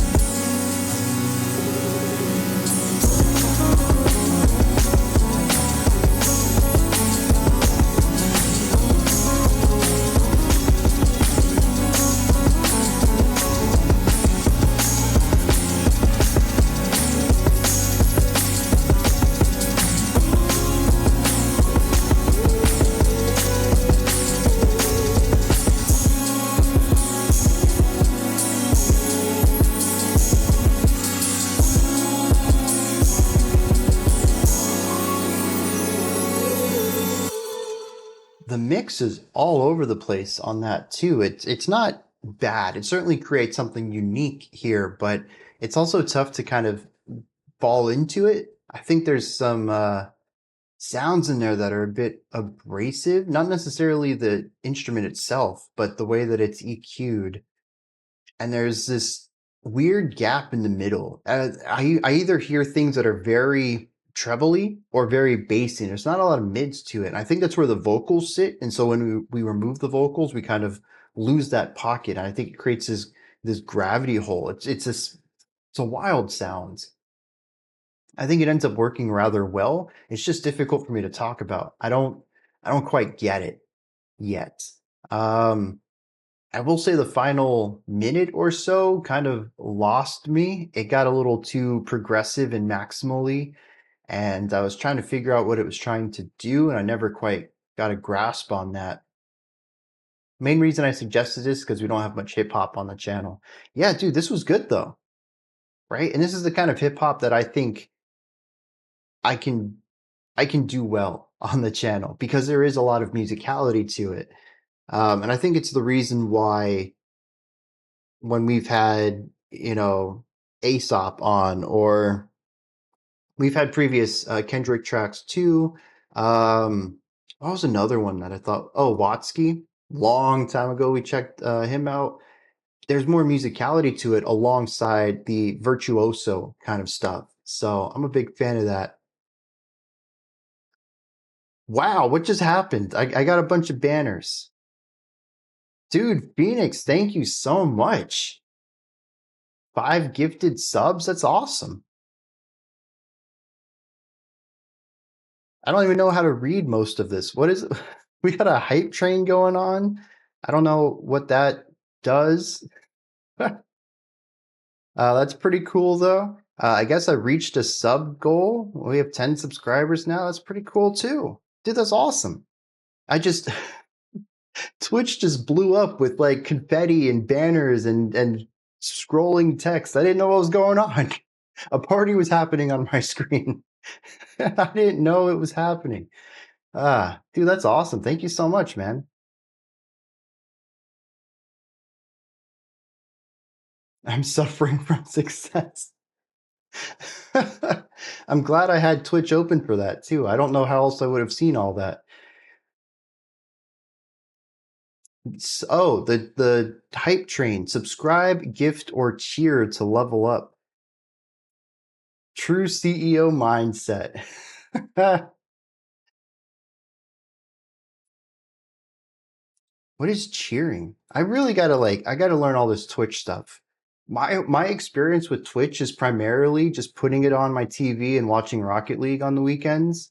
The mix is all over the place on that too. It's not bad. It certainly creates something unique here, but it's also tough to kind of fall into it. I think there's some sounds in there that are a bit abrasive, not necessarily the instrument itself, but the way that it's EQ'd. And there's this weird gap in the middle. I either hear things that are very trebly or very bassy. There's not a lot of mids to it. And I think that's where the vocals sit. And so when we remove the vocals, we kind of lose that pocket. And I think it creates this gravity hole. It's a wild sound. I think it ends up working rather well. It's just difficult for me to talk about. I don't quite get it yet. I will say the final minute or so kind of lost me. It got a little too progressive and maximally, and I was trying to figure out what it was trying to do, and I never quite got a grasp on that. Main reason I suggested this is because we don't have much hip hop on the channel. Yeah, dude, this was good though, right? And this is the kind of hip hop that I think I can do well on the channel because there is a lot of musicality to it. And I think it's the reason why when we've had, Aesop on, or we've had previous Kendrick tracks too. What was another one that I thought? Oh, Watsky. Long time ago, we checked him out. There's more musicality to it alongside the virtuoso kind of stuff. So I'm a big fan of that. Wow, what just happened? I got a bunch of banners. Dude, Phoenix, thank you so much. 5 gifted subs? That's awesome. I don't even know how to read most of this. What is it? We got a hype train going on. I don't know what that does. That's pretty cool, though. I guess I reached a sub goal. We have 10 subscribers now. That's pretty cool, too. Dude, that's awesome. I just... Twitch just blew up with like confetti and banners and scrolling text. I didn't know what was going on. A party was happening on my screen. I didn't know it was happening. Dude, that's awesome. Thank you so much, man. I'm suffering from success. I'm glad I had Twitch open for that too. I don't know how else I would have seen all that. Oh, the hype train. Subscribe, gift, or cheer to level up. True CEO mindset. What is cheering? I really gotta I gotta learn all this Twitch stuff. My experience with Twitch is primarily just putting it on my TV and watching Rocket League on the weekends.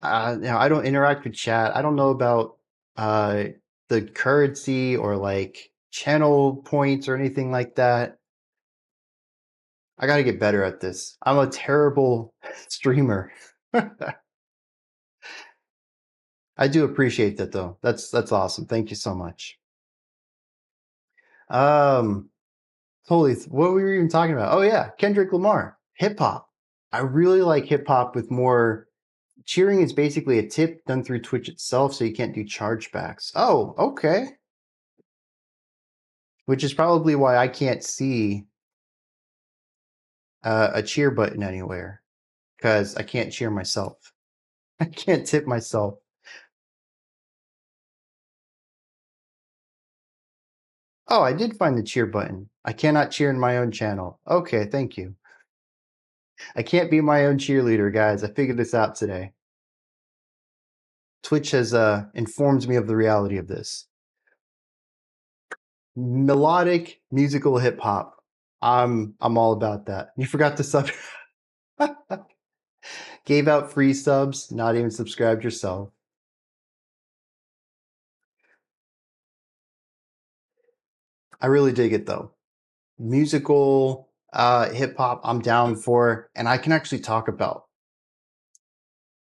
I don't interact with chat. I don't know about uh, the currency or like channel points or anything like that. I gotta get better at this. I'm a terrible streamer. I do appreciate that though. That's awesome. Thank you so much. Um, Holy, what were we even talking about? Oh yeah, Kendrick Lamar, hip hop. I really like hip hop with more cheering is basically a tip done through Twitch itself, so you can't do chargebacks. Oh, okay. Which is probably why I can't see a cheer button anywhere, because I can't cheer myself. I can't tip myself. Oh, I did find the cheer button. I cannot cheer in my own channel. Okay, thank you. I can't be my own cheerleader, guys. I figured this out today. Twitch has informed me of the reality of this. Melodic musical hip hop. I'm all about that. You forgot to sub. Gave out free subs, not even subscribed yourself. I really dig it though. Musical hip hop, I'm down for, and I can actually talk about.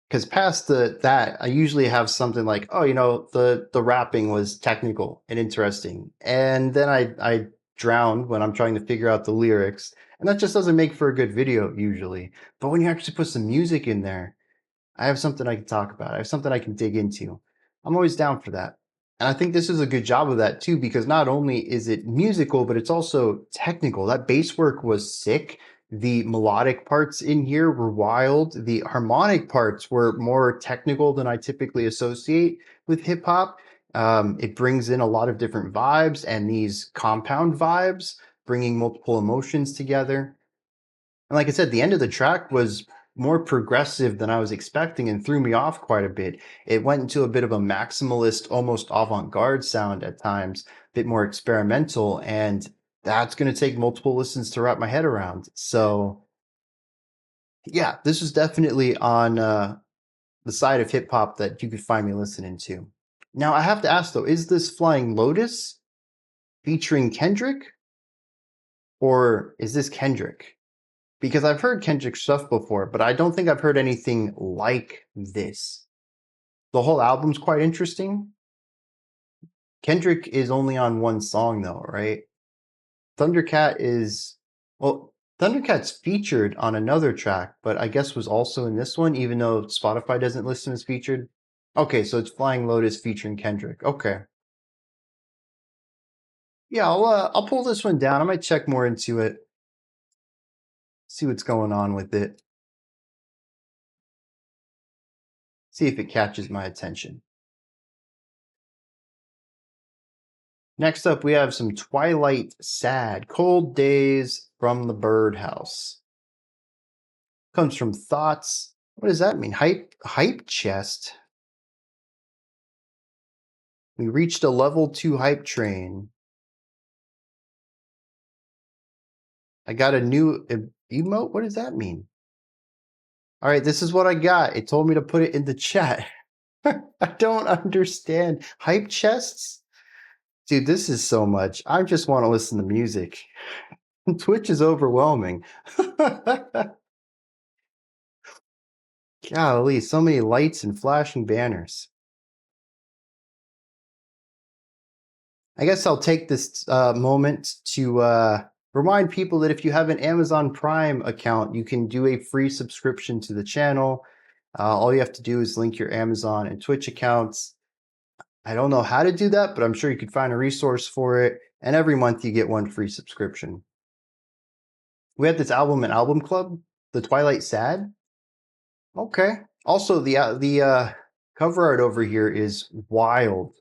Because past that, I usually have something like, oh, the rapping was technical and interesting, and then I drown when I'm trying to figure out the lyrics, and that just doesn't make for a good video usually. But when you actually put some music in there, I have something I can talk about. I have something I can dig into. I'm always down for that. And I think this is a good job of that too, because not only is it musical, but it's also technical. That bass work was sick. The melodic parts in here were wild. The harmonic parts were more technical than I typically associate with hip hop. It brings in a lot of different vibes and these compound vibes, bringing multiple emotions together. And like I said, the end of the track was more progressive than I was expecting and threw me off quite a bit. It went into a bit of a maximalist, almost avant-garde sound at times, a bit more experimental, and that's going to take multiple listens to wrap my head around. So, yeah, this is definitely on the side of hip hop that you could find me listening to. Now, I have to ask though, is this Flying Lotus featuring Kendrick, or is this Kendrick? Because I've heard Kendrick stuff before, but I don't think I've heard anything like this. The whole album's quite interesting. Kendrick is only on one song though, right? Thundercat is, well, Thundercat's featured on another track, but I guess was also in this one, even though Spotify doesn't list him as featured. Okay, so it's Flying Lotus featuring Kendrick. Okay. Yeah, I'll pull this one down. I might check more into it. See what's going on with it. See if it catches my attention. Next up, we have some Twilight Sad, Cold Days from the Birdhouse. comes from Thoughts. What does that mean? Hype chest. We reached a level 2 hype train. I got a new emote. What does that mean? All right, this is what I got. It told me to put it in the chat. I don't understand. Hype chests? Dude, this is so much. I just want to listen to music. Twitch is overwhelming. Golly, so many lights and flashing banners. I guess I'll take this moment to remind people that if you have an Amazon Prime account, you can do a free subscription to the channel. All you have to do is link your Amazon and Twitch accounts. I don't know how to do that, but I'm sure you could find a resource for it. And every month you get one free subscription. We had this album in Album Club, the Twilight Sad. Okay. Also, the cover art over here is wild.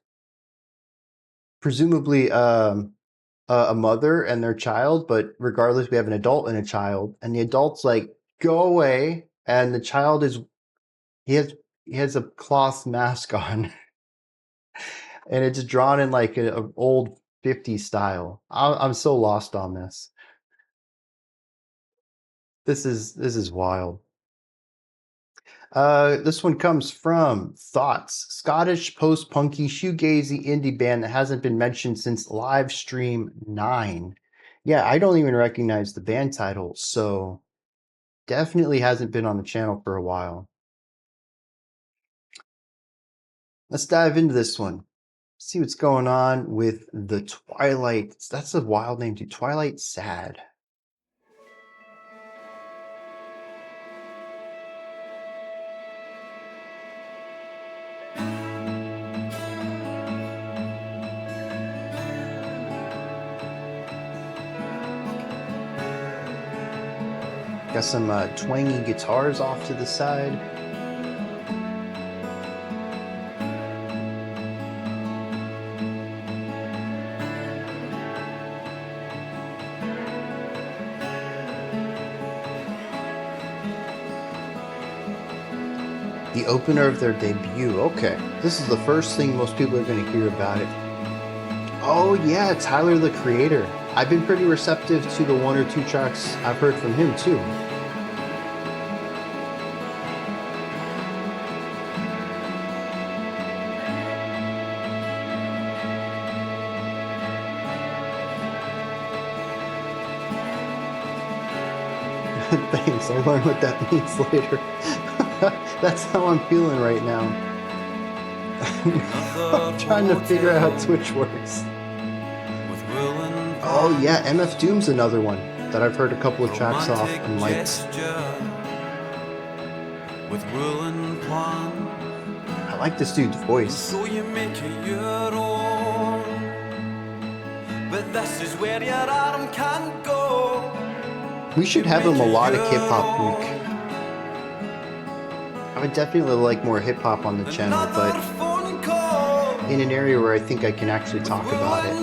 Presumably a mother and their child, but regardless, we have an adult and a child, and the adult's like, "Go away," and the child he has a cloth mask on, and it's drawn in like an old 50s style. I'm so lost on this. This is wild. This one comes from Thoughts, Scottish post-punky shoegazy indie band that hasn't been mentioned since Livestream 9. Yeah, I don't even recognize the band title, so definitely hasn't been on the channel for a while. Let's dive into this one. See what's going on with the Twilight. That's a wild name too. Twilight Sad. Got some twangy guitars off to the side. The opener of their debut. Okay, this is the first thing most people are going to hear about it. Oh yeah, Tyler the Creator. I've been pretty receptive to the one or two tracks I've heard from him too. Thanks, I'll learn what that means later. That's how I'm feeling right now. I'm trying to figure out how Twitch works. Oh yeah, MF Doom's another one that I've heard a couple of tracks off and liked. I like this dude's voice. So you make it your own, but this is where your arm can go. We should have a melodic hip-hop week. I would definitely like more hip-hop on the channel, but in an area where I think I can actually talk about it.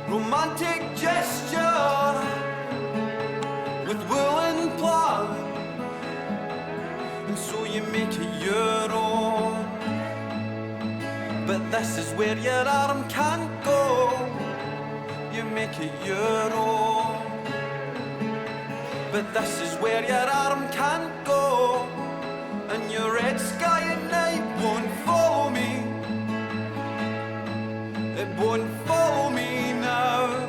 Romantic gesture with will and plan, and so you make it your own, but this is where your arm can't go. You make it your own, but this is where your arm can't go, and your red sky at night won't follow me. It won't follow me now.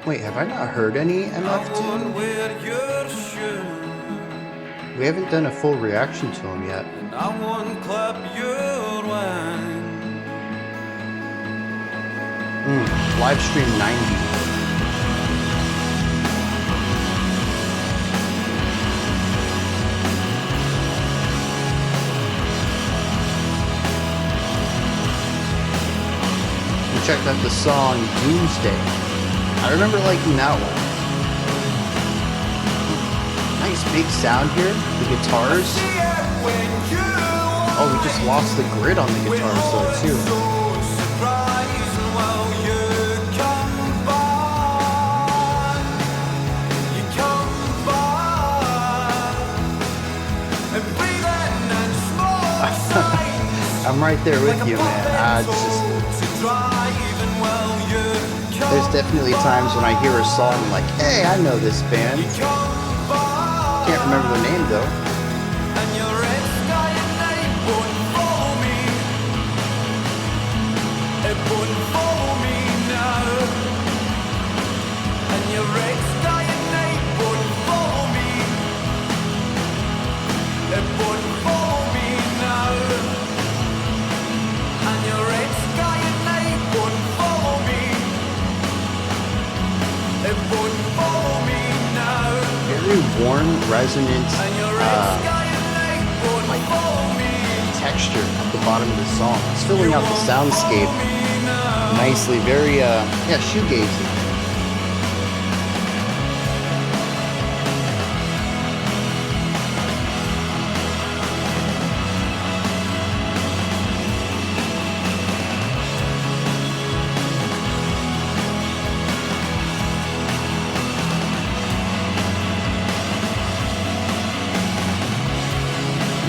Wait, have I not heard any MF Doom? We haven't done a full reaction to him yet. I won't clap your wine. Livestream 90. Checked out the song Doomsday. I remember liking that one. Nice big sound here. The guitars. Oh, we just lost the grid on the guitars though too. I'm right there with you, man. There's definitely times when I hear a song like, hey, I know this band. Can't remember the name though. Very warm, resonant, like texture at the bottom of the song. It's filling out the soundscape nicely. Very, yeah, shoegazy.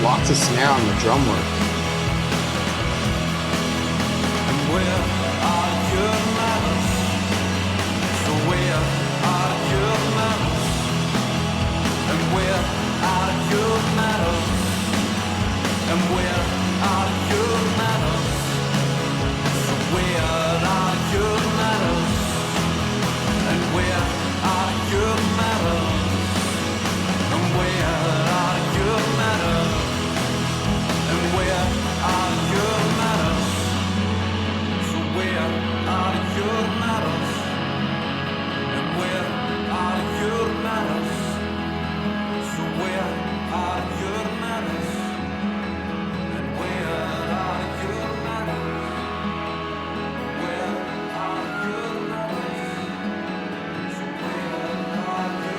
Lots of snare on the drum work.
And where are your manners? So where are your manners? And where are your manners? And where are your manners? So where are your manners? And where are your manners? And where are your manners? And where are your manners? So where are your manners? And where are your manners? So where are your manners? And where are your manners? Where are your manners? So where are your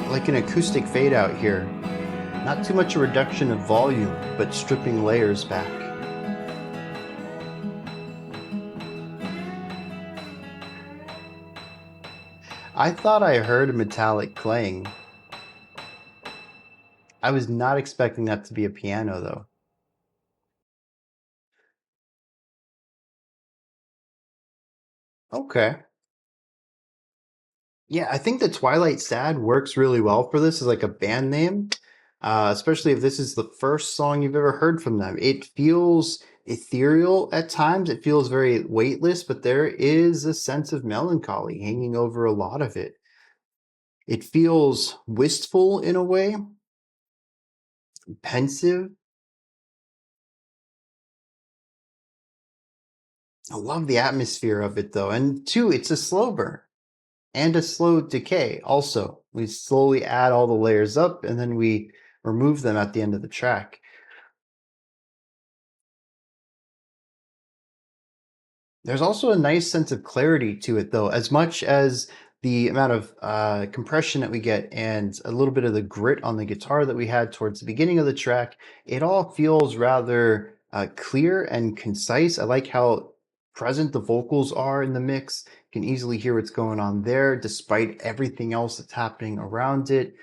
Like an acoustic fade out here. Not too much a reduction of volume, but stripping layers back. I thought I heard a metallic clang. I was not expecting that to be a piano though. Okay. Yeah, I think the Twilight Sad works really well for this as like a band name, especially if this is the first song you've ever heard from them. It feels ethereal at times. It feels very weightless, but there is a sense of melancholy hanging over a lot of it. It feels wistful in a way, pensive. I love the atmosphere of it though. And two, it's a slow burn and a slow decay also. We slowly add all the layers up and then we remove them at the end of the track. There's also a nice sense of clarity to it though, as much as the amount of compression that we get and a little bit of the grit on the guitar that we had towards the beginning of the track, it all feels rather clear and concise. I like how present the vocals are in the mix. You can easily hear what's going on there despite everything else that's happening around it.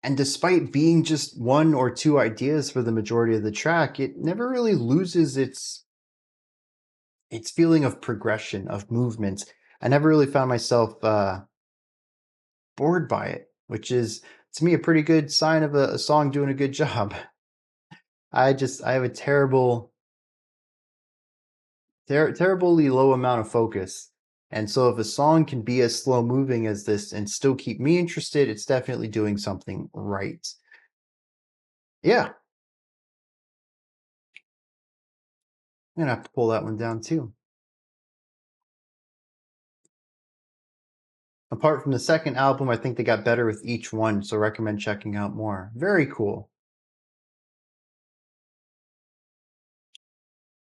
And despite being just one or two ideas for the majority of the track, it never really loses its feeling of progression, of movement. I never really found myself bored by it, which is to me a pretty good sign of a song doing a good job. I have a terribly low amount of focus. And so if a song can be as slow moving as this and still keep me interested, it's definitely doing something right. Yeah, I'm gonna have to pull that one down too. Apart from the second album, I think they got better with each one, so recommend checking out more. Very cool.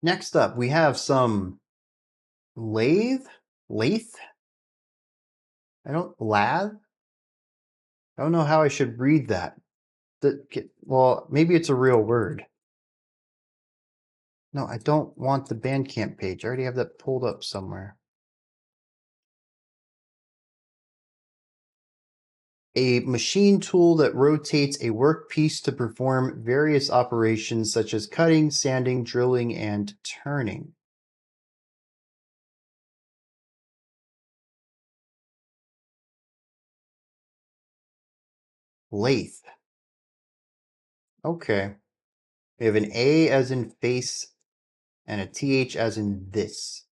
Next up, we have some Lathe? Lathe? Lathe? I don't know how I should read that. Well, maybe it's a real word. No, I don't want the Bandcamp page. I already have that pulled up somewhere. A machine tool that rotates a workpiece to perform various operations such as cutting, sanding, drilling, and turning. Lathe. Okay. We have an A as in face and a TH as in this.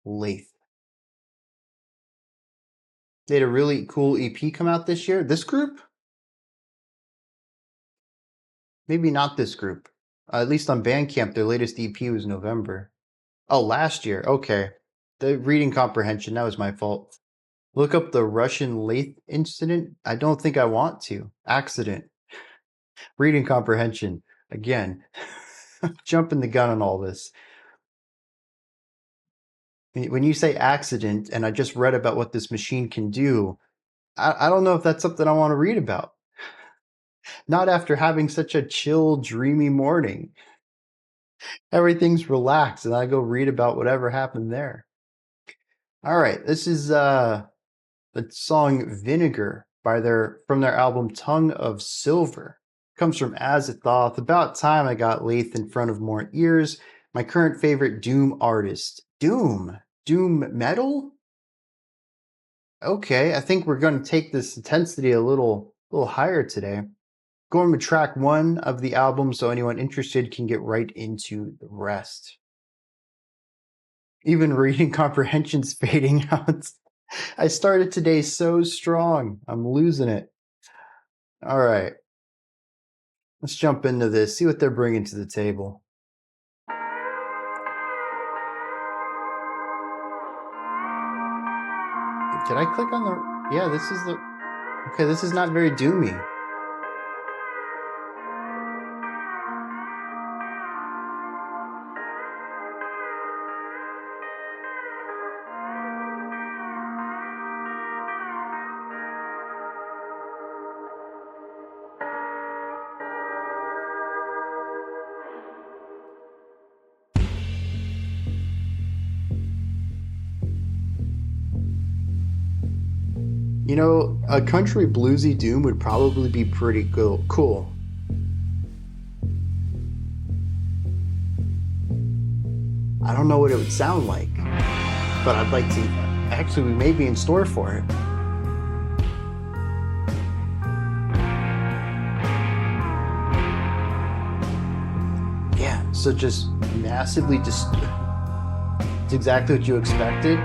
Lathe. They had a really cool EP come out this year. This group? Maybe not this group. At least on Bandcamp, their latest EP was November. Oh, last year. Okay. The reading comprehension, that was my fault. Look up the Russian Lathe incident. I don't think I want to. Accident. Reading comprehension. Again. Jumping the gun on all this. When you say accident, and I just read about what this machine can do, I don't know if that's something I want to read about. Not after having such a chill, dreamy morning. Everything's relaxed, and I go read about whatever happened there. All right, this is the song Vinegar from their album Tongue of Silver. Comes from Azathoth. About time I got Lathe in front of more ears. My current favorite Doom artist. Doom metal? Okay, I think we're going to take this intensity a little higher today. Going with track 1 of the album, so anyone interested can get right into the rest. Even reading comprehension's fading out. I started today so strong. I'm losing it. All right. Let's jump into this, see what they're bringing to the table. Did I click on the... Yeah, this is the... Okay, this is not very doomy. You know, a country bluesy doom would probably be pretty cool. I don't know what it would sound like, but I'd like to. Actually, we may be in store for it. Yeah, so just massively it's exactly what you expected.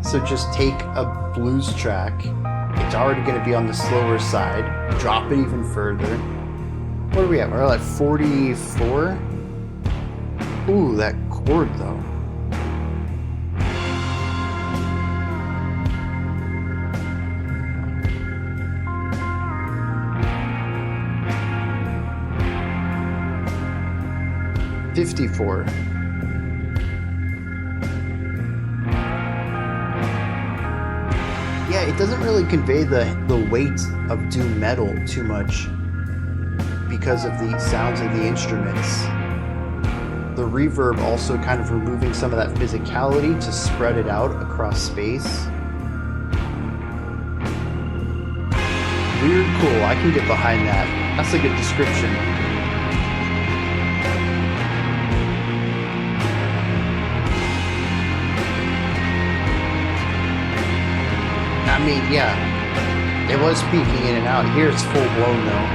So just take a blues track, it's already going to be on the slower side, drop it even further. What are we at? We're at 44? Ooh, that chord though. $54. Yeah, it doesn't really convey the weight of doom metal too much because of the sounds of the instruments. The reverb also kind of removing some of that physicality to spread it out across space. Weird cool, I can get behind that. That's a good description. I mean, yeah, it was peaking in and out. Here it's full blown though.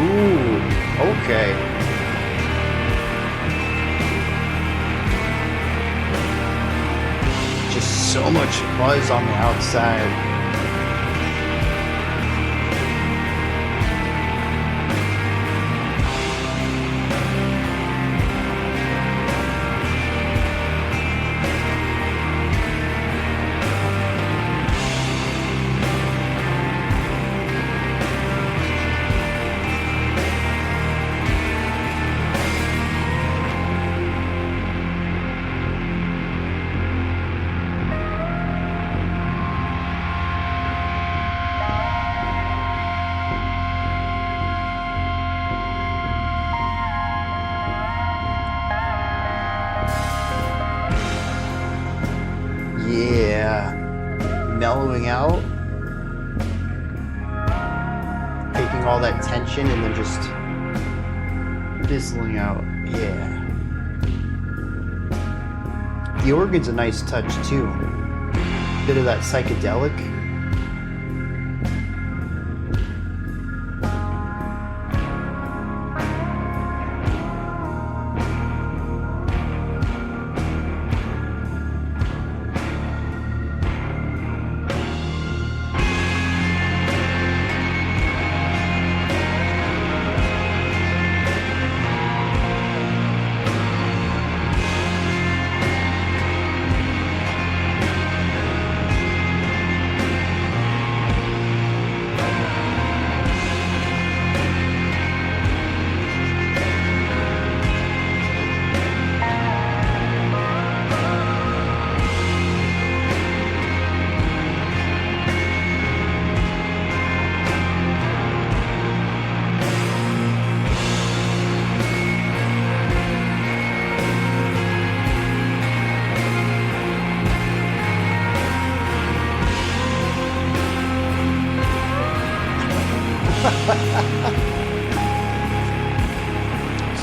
Ooh, okay. So much buzz on the outside. Yeah, mellowing out, taking all that tension and then just fizzling out. Yeah. The organ's a nice touch too. Bit of that psychedelic.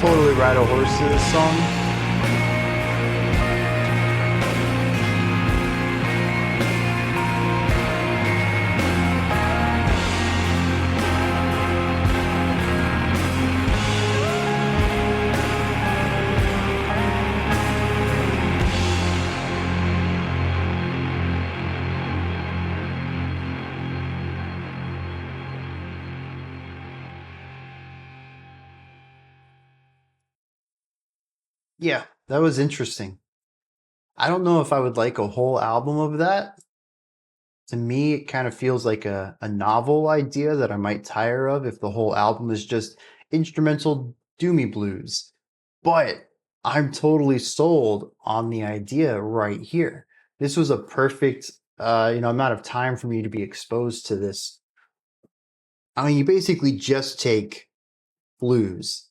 Totally ride a horse to this song. Yeah, that was interesting. I don't know if I would like a whole album of that. To me, it kind of feels like a novel idea that I might tire of if the whole album is just instrumental doomy blues. But I'm totally sold on the idea right here. This was a perfect amount of time for me to be exposed to this. I mean, you basically just take blues,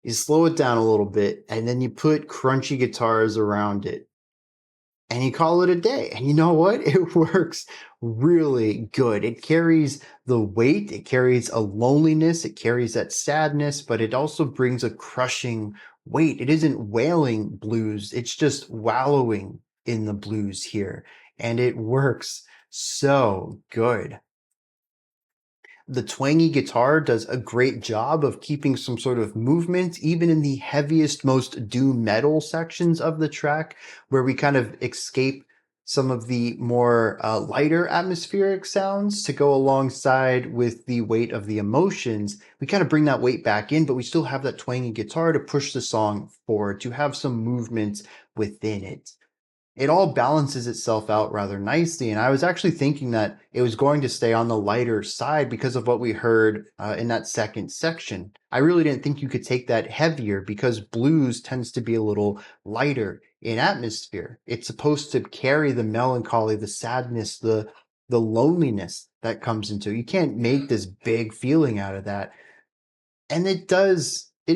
you slow it down a little bit, and then you put crunchy guitars around it, and you call it a day. And you know what? It works really good. It carries the weight, it carries a loneliness, it carries that sadness, but it also brings a crushing weight. It isn't wailing blues, it's just wallowing in the blues here. And it works so good. The twangy guitar does a great job of keeping some sort of movement, even in the heaviest, most doom metal sections of the track, where we kind of escape some of the more lighter atmospheric sounds to go alongside with the weight of the emotions. We kind of bring that weight back in, but we still have that twangy guitar to push the song forward, to have some movement within it. It all balances itself out rather nicely. And I was actually thinking that it was going to stay on the lighter side because of what we heard in that second section. I really didn't think you could take that heavier because blues tends to be a little lighter in atmosphere. It's supposed to carry the melancholy, the sadness, the loneliness that comes into it. You can't make this big feeling out of that. And it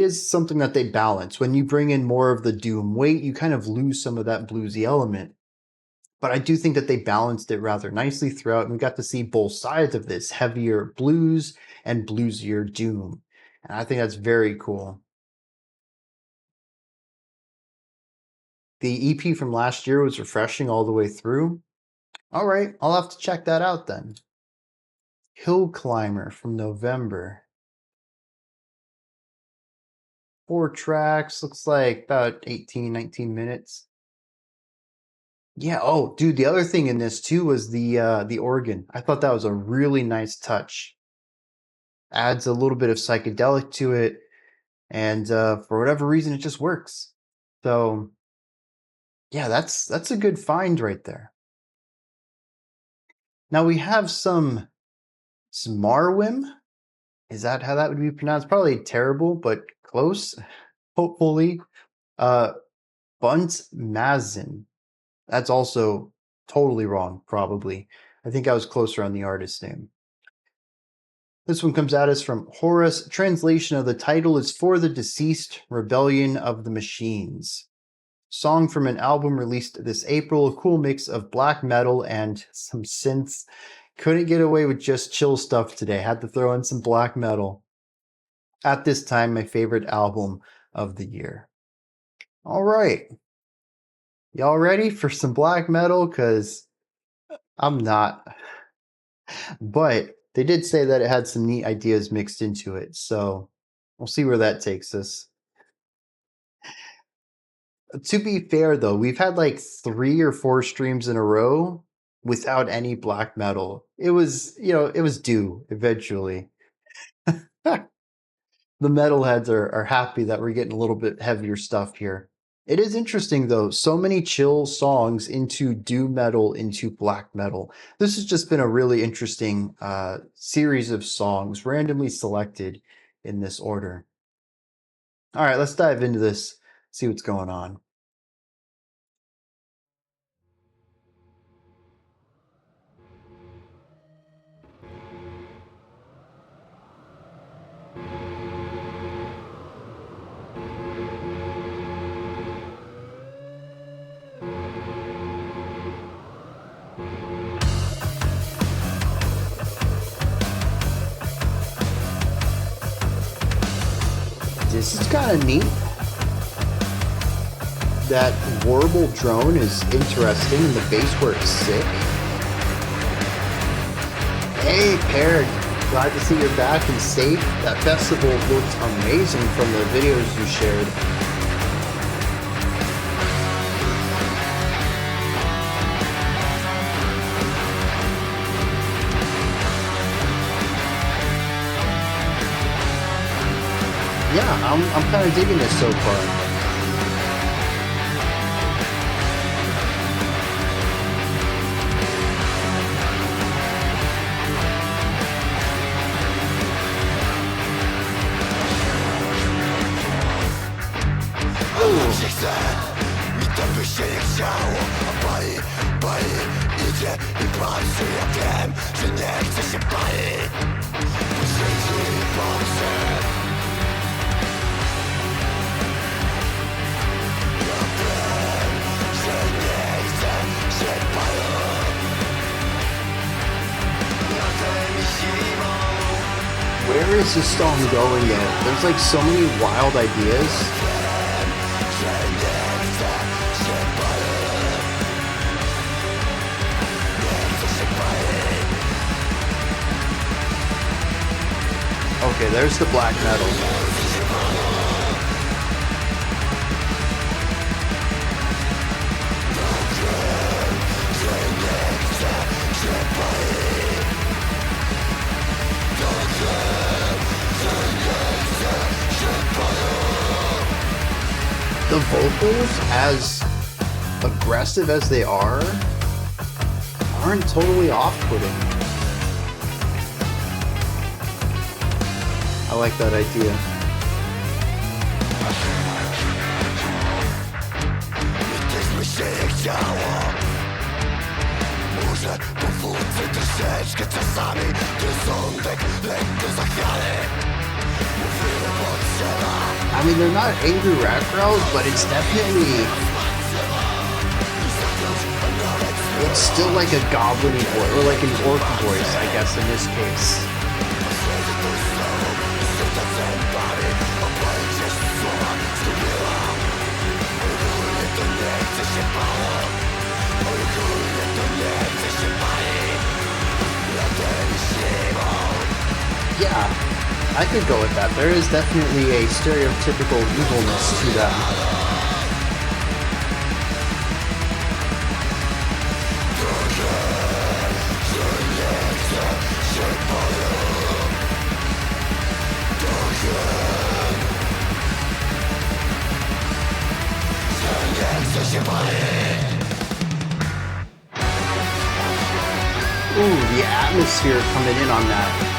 is something that they balance. When you bring in more of the doom weight, you kind of lose some of that bluesy element. But I do think that they balanced it rather nicely throughout, and we got to see both sides of this, heavier blues and bluesier doom. And I think that's very cool. The EP from last year was refreshing all the way through. All right, I'll have to check that out then. Hill Climber from November. 4 tracks, looks like about 18, 19 minutes. Yeah. Oh, dude, the other thing in this too was the organ. I thought that was a really nice touch. Adds a little bit of psychedelic to it, and for whatever reason, it just works. So, yeah, that's a good find right there. Now we have some Zmarłym. Is that how that would be pronounced? Probably terrible, but close. Hopefully, Bunt Maszyn. That's also totally wrong, probably. I think I was closer on the artist name. This one comes at us from Horace. Translation of the title is For the Deceased, Rebellion of the Machines. Song from an album released this April, a cool mix of black metal and some synths. Couldn't get away with just chill stuff today. Had to throw in some black metal. At this time, my favorite album of the year. All right. Y'all ready for some black metal? Because I'm not. But they did say that it had some neat ideas mixed into it. So we'll see where that takes us. To be fair, though, we've had like 3 or 4 streams in a row without any black metal. It was, it was due eventually. The metalheads are happy that we're getting a little bit heavier stuff here. It is interesting, though, so many chill songs into doom metal, into black metal. This has just been a really interesting series of songs randomly selected in this order. All right, let's dive into this, see what's going on. This is kind of neat. That warble drone is interesting, and the bass work's sick. Hey, Parrot, glad to see you're back and safe. That festival looked amazing from the videos you shared. Yeah, I'm kind of digging this so far. Where is this song going at? There's like so many wild ideas. Okay, there's the black metal. The vocals, as aggressive as they are, aren't totally off-putting. I like that idea. I mean, they're not angry rap growls, but it's definitely... It's still like a goblin voice, or like an orc voice, I guess, in this case. Yeah. I could go with that. There is definitely a stereotypical evilness to them. Ooh, the atmosphere coming in on that.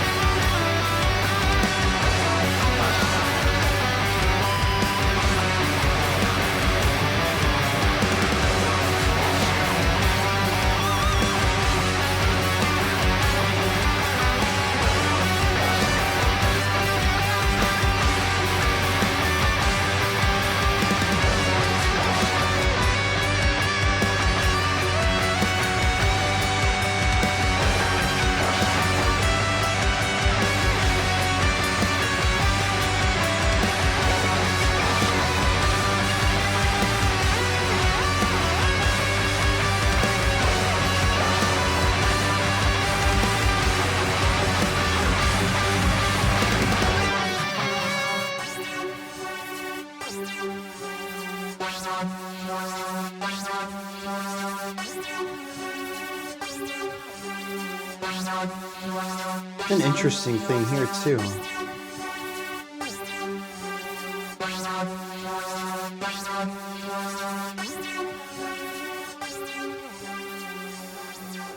An interesting thing here too.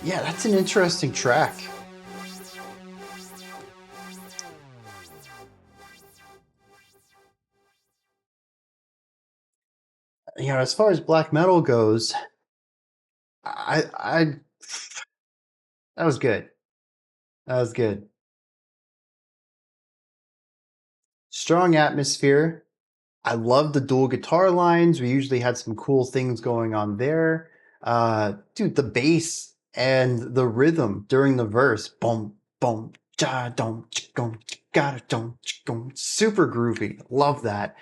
Yeah, that's an interesting track. You know, as far as black metal goes, I that was good. That was good. Strong atmosphere. I love the dual guitar lines. We usually had some cool things going on there. Dude, the bass and the rhythm during the verse, boom, boom, ja, dum, chickum, gotta dum, chickum, super groovy. Love that.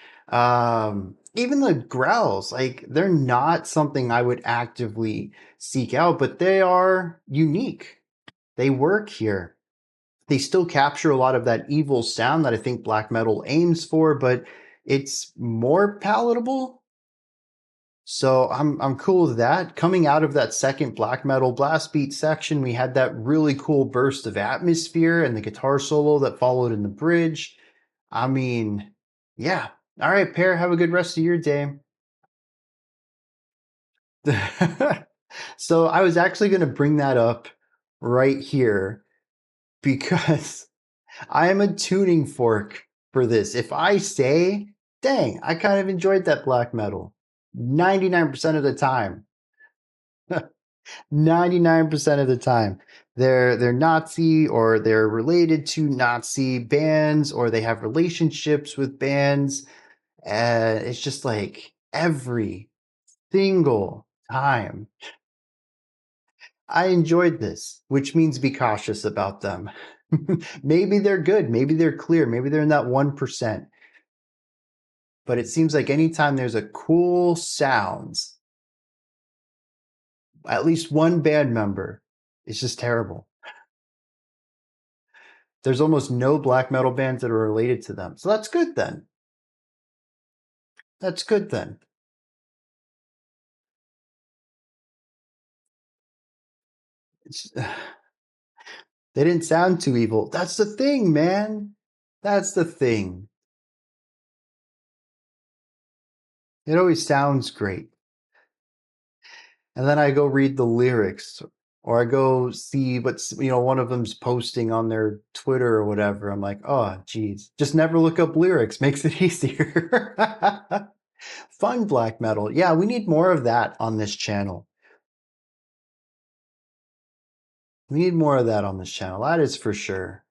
Even the growls, like they're not something I would actively seek out, but they are unique. They work here. They still capture a lot of that evil sound that I think black metal aims for, but it's more palatable. So I'm cool with that. Coming out of that second black metal blast beat section, we had that really cool burst of atmosphere and the guitar solo that followed in the bridge. I mean, yeah. All right, Pear, have a good rest of your day. So I was actually going to bring that up right here because I am a tuning fork for this. If I say, dang, I kind of enjoyed that black metal 99% of the time. 99% of the time. They're Nazi or they're related to Nazi bands or they have relationships with bands. And it's just like every single time. I enjoyed this, which means be cautious about them. Maybe they're good. Maybe they're clear. Maybe they're in that 1%. But it seems like anytime there's a cool sounds, at least one band member is just terrible. There's almost no black metal bands that are related to them. So that's good then. That's good then. They didn't sound too evil. That's the thing, man. That's the thing. It always sounds great. And then I go read the lyrics or I go see what's, one of them's posting on their Twitter or whatever. I'm like, oh, geez, just never look up lyrics. Makes it easier. Fun black metal. Yeah, we need more of that on this channel. We need more of that on this channel. That is for sure.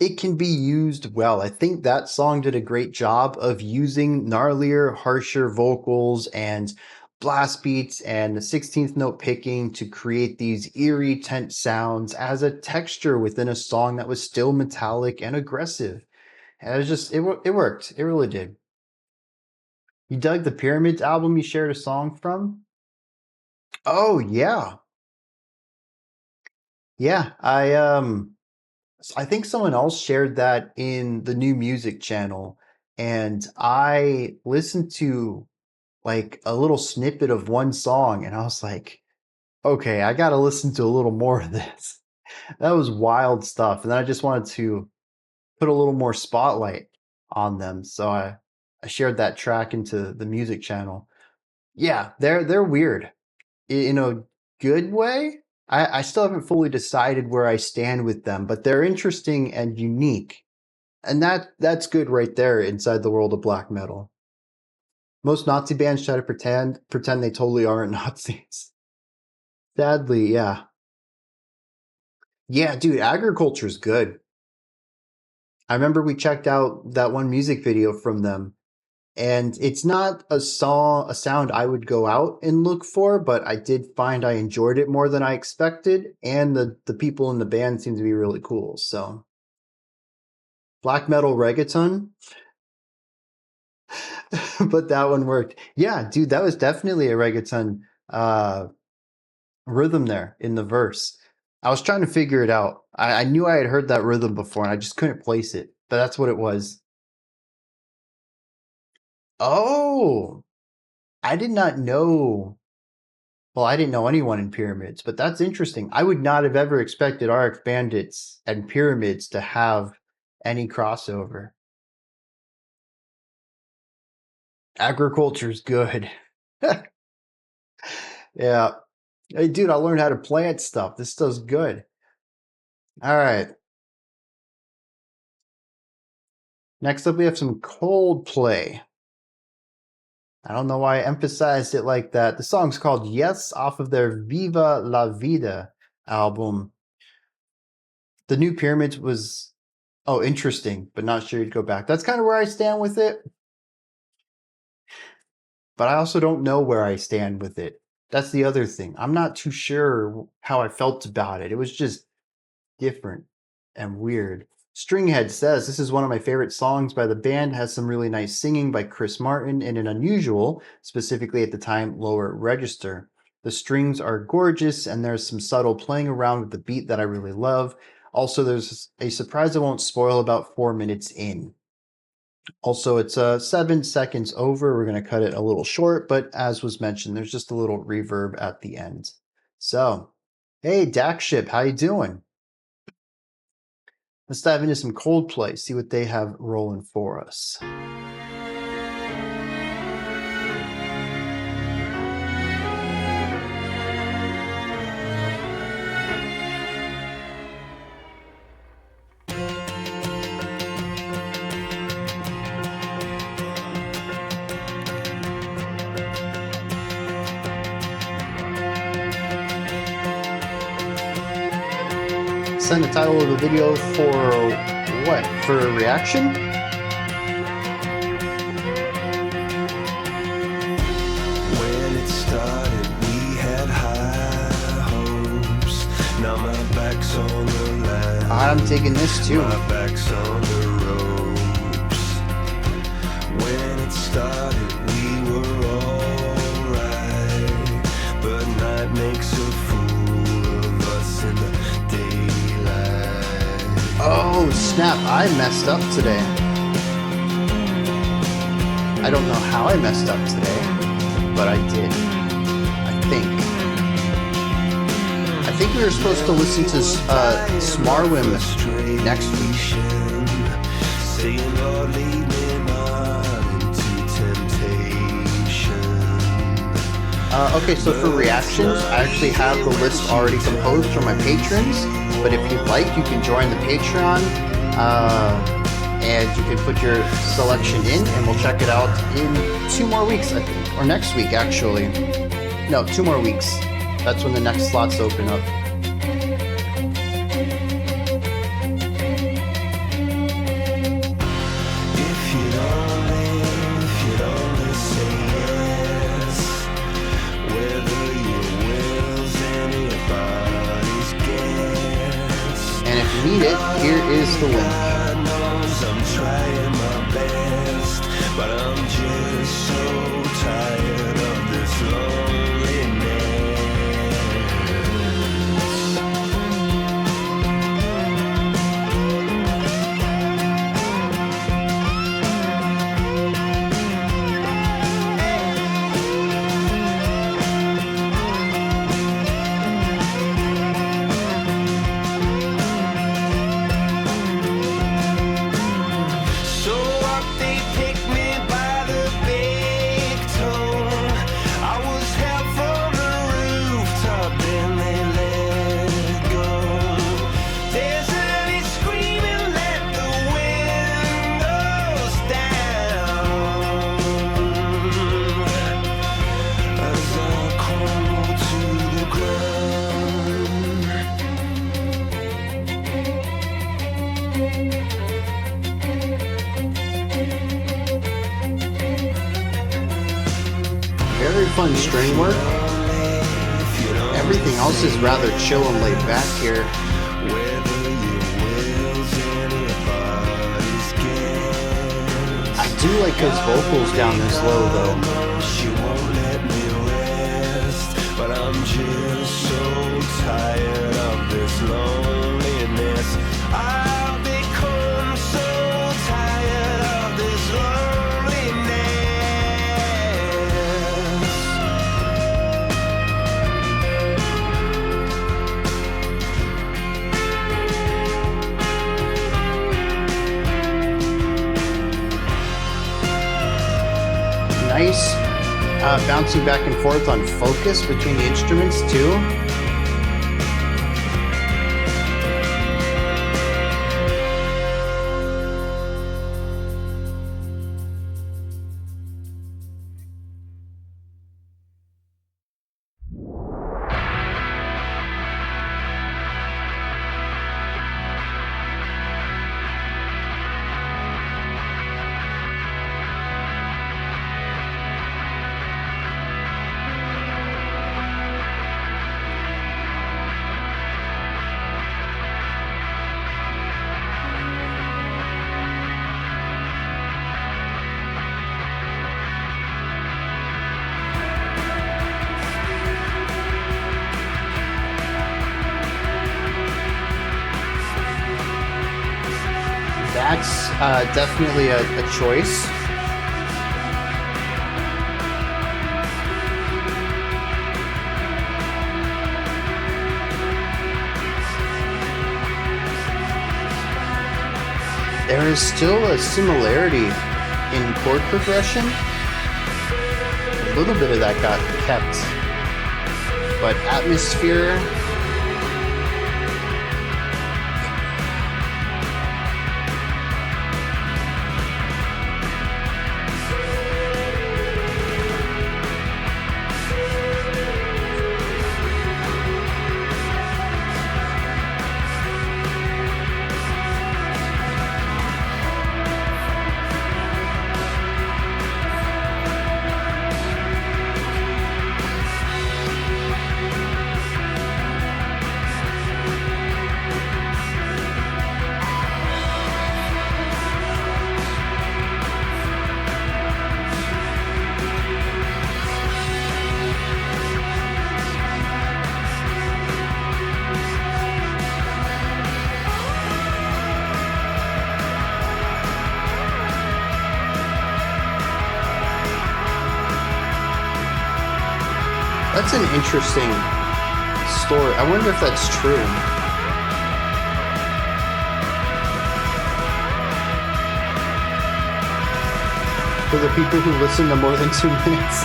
It can be used well. I think that song did a great job of using gnarlier, harsher vocals and blast beats and the 16th note picking to create these eerie, tense sounds as a texture within a song that was still metallic and aggressive. And it was just, it worked. It really did. You dug the Pyramids album you shared a song from? Oh, yeah. Yeah, I think someone else shared that in the new music channel, and I listened to like a little snippet of one song, and I was like, okay, I got to listen to a little more of this. That was wild stuff. And then I just wanted to put a little more spotlight on them. So I shared that track into the music channel. Yeah, they're weird in a good way. I still haven't fully decided where I stand with them, but they're interesting and unique. And that's good right there inside the world of black metal. Most Nazi bands try to pretend they totally aren't Nazis. Sadly, yeah. Yeah, dude, Agriculture's good. I remember we checked out that one music video from them, and it's not a sound I would go out and look for, but I did find I enjoyed it more than I expected, and the people in the band seem to be really cool. So, black metal reggaeton, but that one worked. Yeah, dude, that was definitely a reggaeton rhythm there in the verse. I was trying to figure it out. I knew I had heard that rhythm before, and I just couldn't place it, but that's what it was. Oh, I did not know. Well, I didn't know anyone in Pyramids, but that's interesting. I would not have ever expected RX Bandits and Pyramids to have any crossover. Agriculture's good. Yeah. Hey, dude, I learned how to plant stuff. This stuff's good. All right. Next up, we have some Coldplay. I don't know why I emphasized it like that. The song's called Yes off of their Viva la Vida album. The new Pyramids was, interesting, but not sure you'd go back. That's kind of where I stand with it. But I also don't know where I stand with it. That's the other thing. I'm not too sure how I felt about it. It was just different and weird. Stringhead says, this is one of my favorite songs by the band, has some really nice singing by Chris Martin in an unusual, specifically at the time, lower register. The strings are gorgeous and there's some subtle playing around with the beat that I really love. Also, there's a surprise I won't spoil about 4 minutes in. Also, it's 7 seconds over. We're going to cut it a little short, but as was mentioned, there's just a little reverb at the end. So, hey, Dakship, how you doing? Let's dive into some Coldplay, see what they have rolling for us. Send the title of the video for what? For a reaction?
When it started, we had high hopes. Now my back's on the line.
I'm taking this too.
My back's on the ropes. When it started, we were alright. But night makes a fool of us in the daylight.
Oh, snap. I messed up today. I don't know how I messed up today, but I did. I think we were supposed to listen to Zmarłym next week. Okay, so for reactions, I actually have the list already composed for my patrons. But if you'd like, you can join the Patreon, and you can put your selection in, and we'll check it out in 2 more weeks, I think, or next week, actually. No, 2 more weeks. That's when the next slots open up. Need it, here is the link.
I'm trying my best, but I'm just so tired of this
very fun string work. Everything else is rather chill and laid back here. I do like his vocals down this low though.
She won't let me rest, but I'm just so tired of this loneliness. I've become so tired of this loneliness.
Nice bouncing back and forth on focus between the instruments too. That's definitely a choice. There is still a similarity in chord progression. A little bit of that got kept, but atmosphere. That's an interesting story. I wonder if that's true. For the people who listen to more than 2 minutes.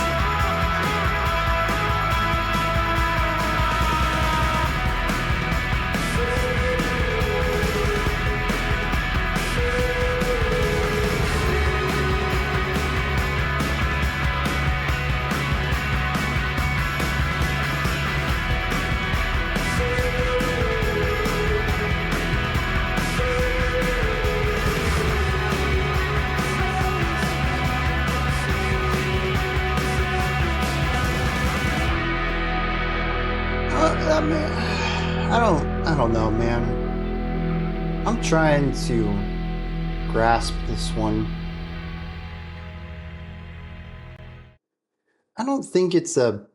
I don't know, man. I'm trying to grasp this one. I don't think it's a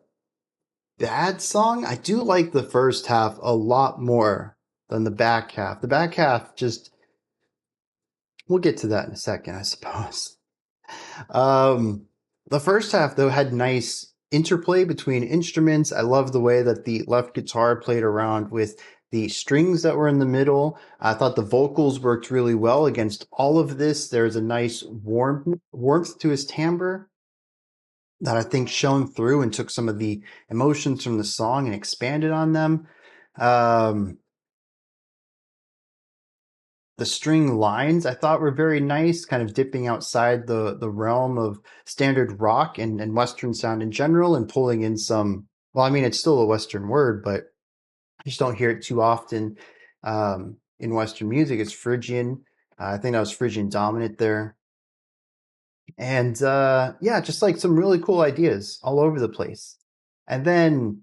bad song. I do like the first half a lot more than the back half. The back half just, we'll get to that in a second, I suppose. The first half, though, had nice interplay between instruments. I love the way that the left guitar played around with the strings that were in the middle. I thought the vocals worked really well against all of this. There's a nice warmth to his timbre that I think shone through and took some of the emotions from the song and expanded on them. The string lines I thought were very nice, kind of dipping outside the realm of standard rock and Western sound in general and pulling in some, well, I mean, it's still a Western word, but I just don't hear it too often in Western music. It's Phrygian. I think that was Phrygian dominant there. And yeah, just like some really cool ideas all over the place. And then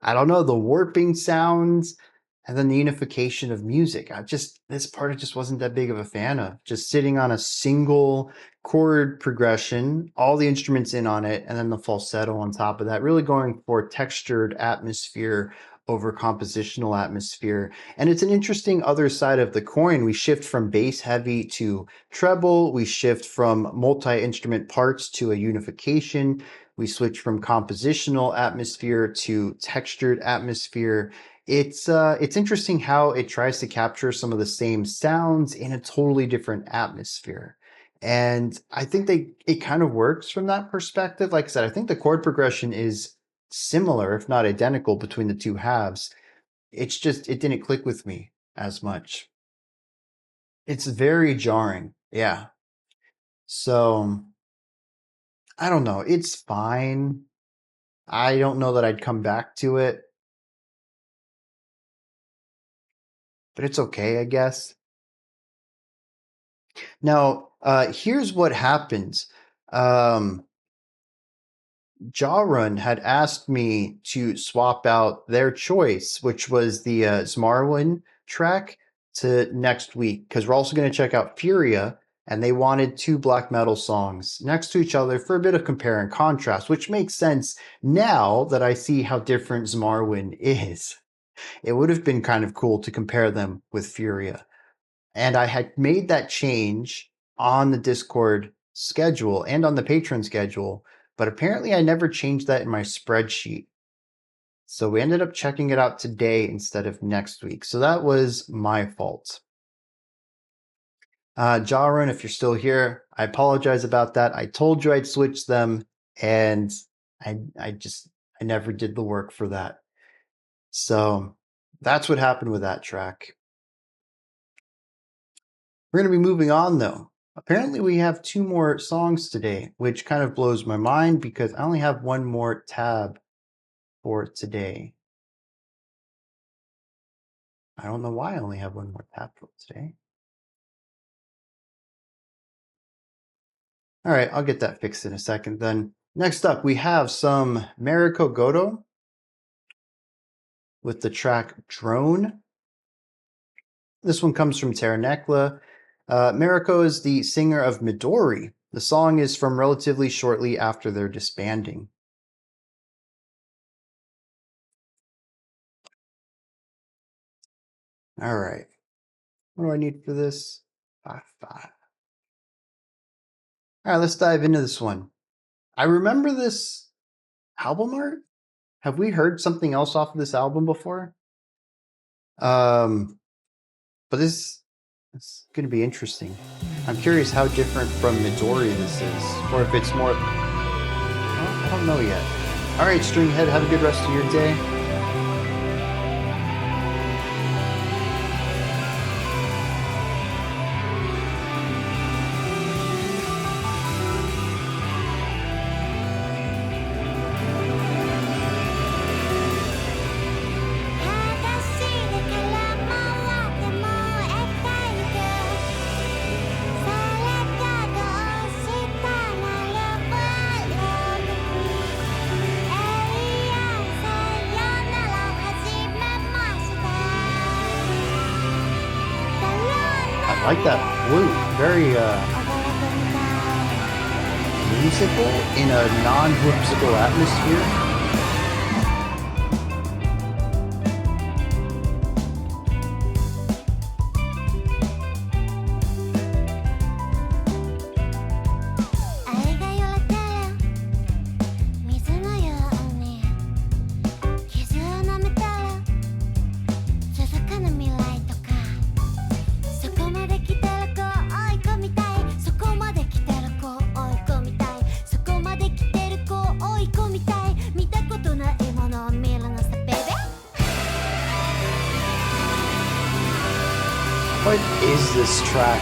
I don't know, the warping sounds and then the unification of music. This part I just wasn't that big of a fan of. Just sitting on a single chord progression, all the instruments in on it, and then the falsetto on top of that, really going for textured atmosphere over compositional atmosphere. And it's an interesting other side of the coin. We shift from bass heavy to treble. We shift from multi-instrument parts to a unification. We switch from compositional atmosphere to textured atmosphere. It's interesting how it tries to capture some of the same sounds in a totally different atmosphere. And I think it kind of works from that perspective. Like I said, I think the chord progression is similar, if not identical, between the two halves. It's just, it didn't click with me as much. It's very jarring. Yeah. So I don't know. It's fine. I don't know that I'd come back to it, but it's okay, I guess. Now, here's what happens. Jarun had asked me to swap out their choice, which was the Zmarłym track, to next week, because we're also going to check out Furia, and they wanted two black metal songs next to each other for a bit of compare and contrast, which makes sense now that I see how different Zmarłym is. It would have been kind of cool to compare them with Furia. And I had made that change on the Discord schedule and on the Patreon schedule, but apparently I never changed that in my spreadsheet. So we ended up checking it out today instead of next week. So that was my fault. Jarun, if you're still here, I apologize about that. I told you I'd switch them, and I never did the work for that. So that's what happened with that track. We're going to be moving on, though. Apparently, we have 2 more songs today, which kind of blows my mind because I only have 1 more tab for today. I don't know why I only have 1 more tab for today. All right, I'll get that fixed in a second then. Next up, we have some Mariko Goto with the track Drone. This one comes from Terranekla. Mariko is the singer of Midori. The song is from relatively shortly after their disbanding. All right. What do I need for this? 5. All right, let's dive into this one. I remember this album art. Have we heard something else off of this album before? But this is going to be interesting. I'm curious how different from Midori this is, or if it's more. I don't know yet. All right, Stringhead, have a good rest of your day. I like that flute. Very musical in a non-whimsical atmosphere. What is this track?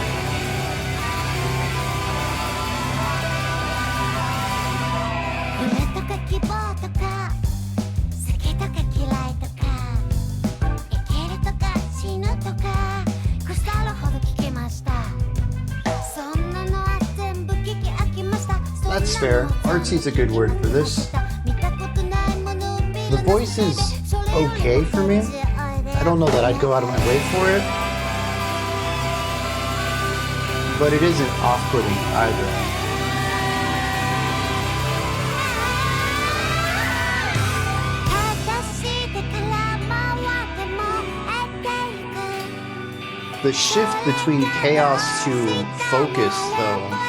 That's fair. Artsy's a good word for this. The voice is okay for me. I don't know that I'd go out of my way for it. But it isn't off-putting either. The shift between chaos to focus, though.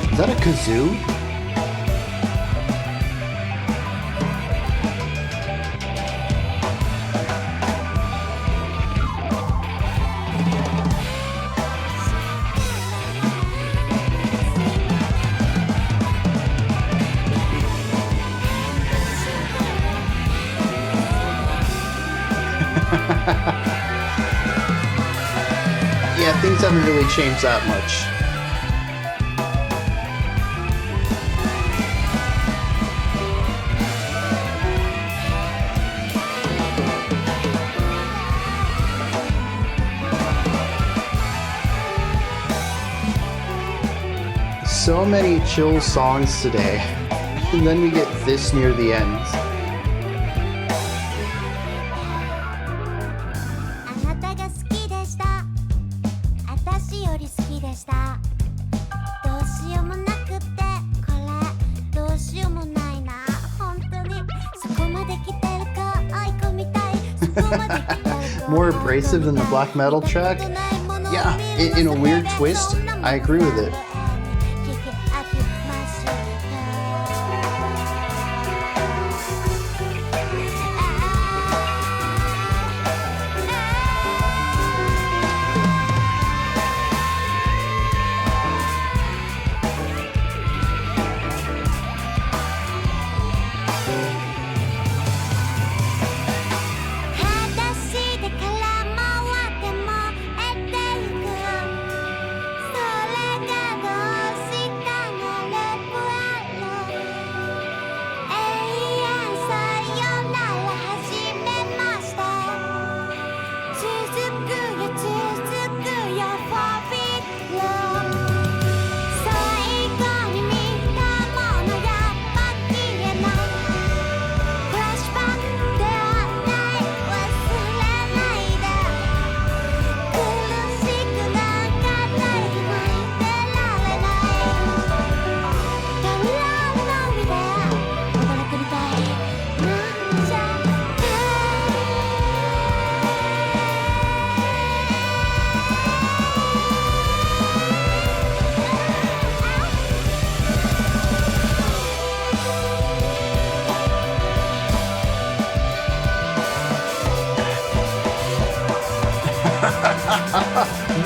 Is that a kazoo? Yeah, things haven't really changed that much. So many chill songs today, and then we get this near the end. More abrasive than the black metal track? Yeah, in a weird twist, I agree with it.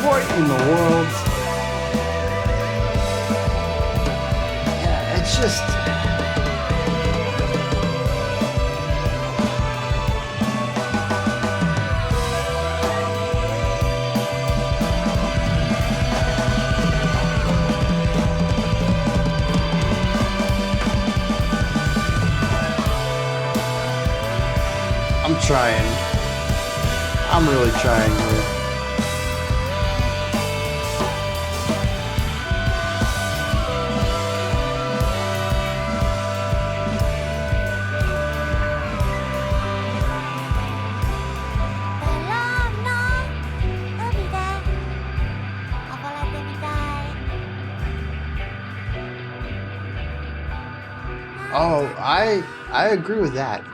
What in the world? Yeah, it's just... I'm trying. I'm really trying here. Oh, I agree with that.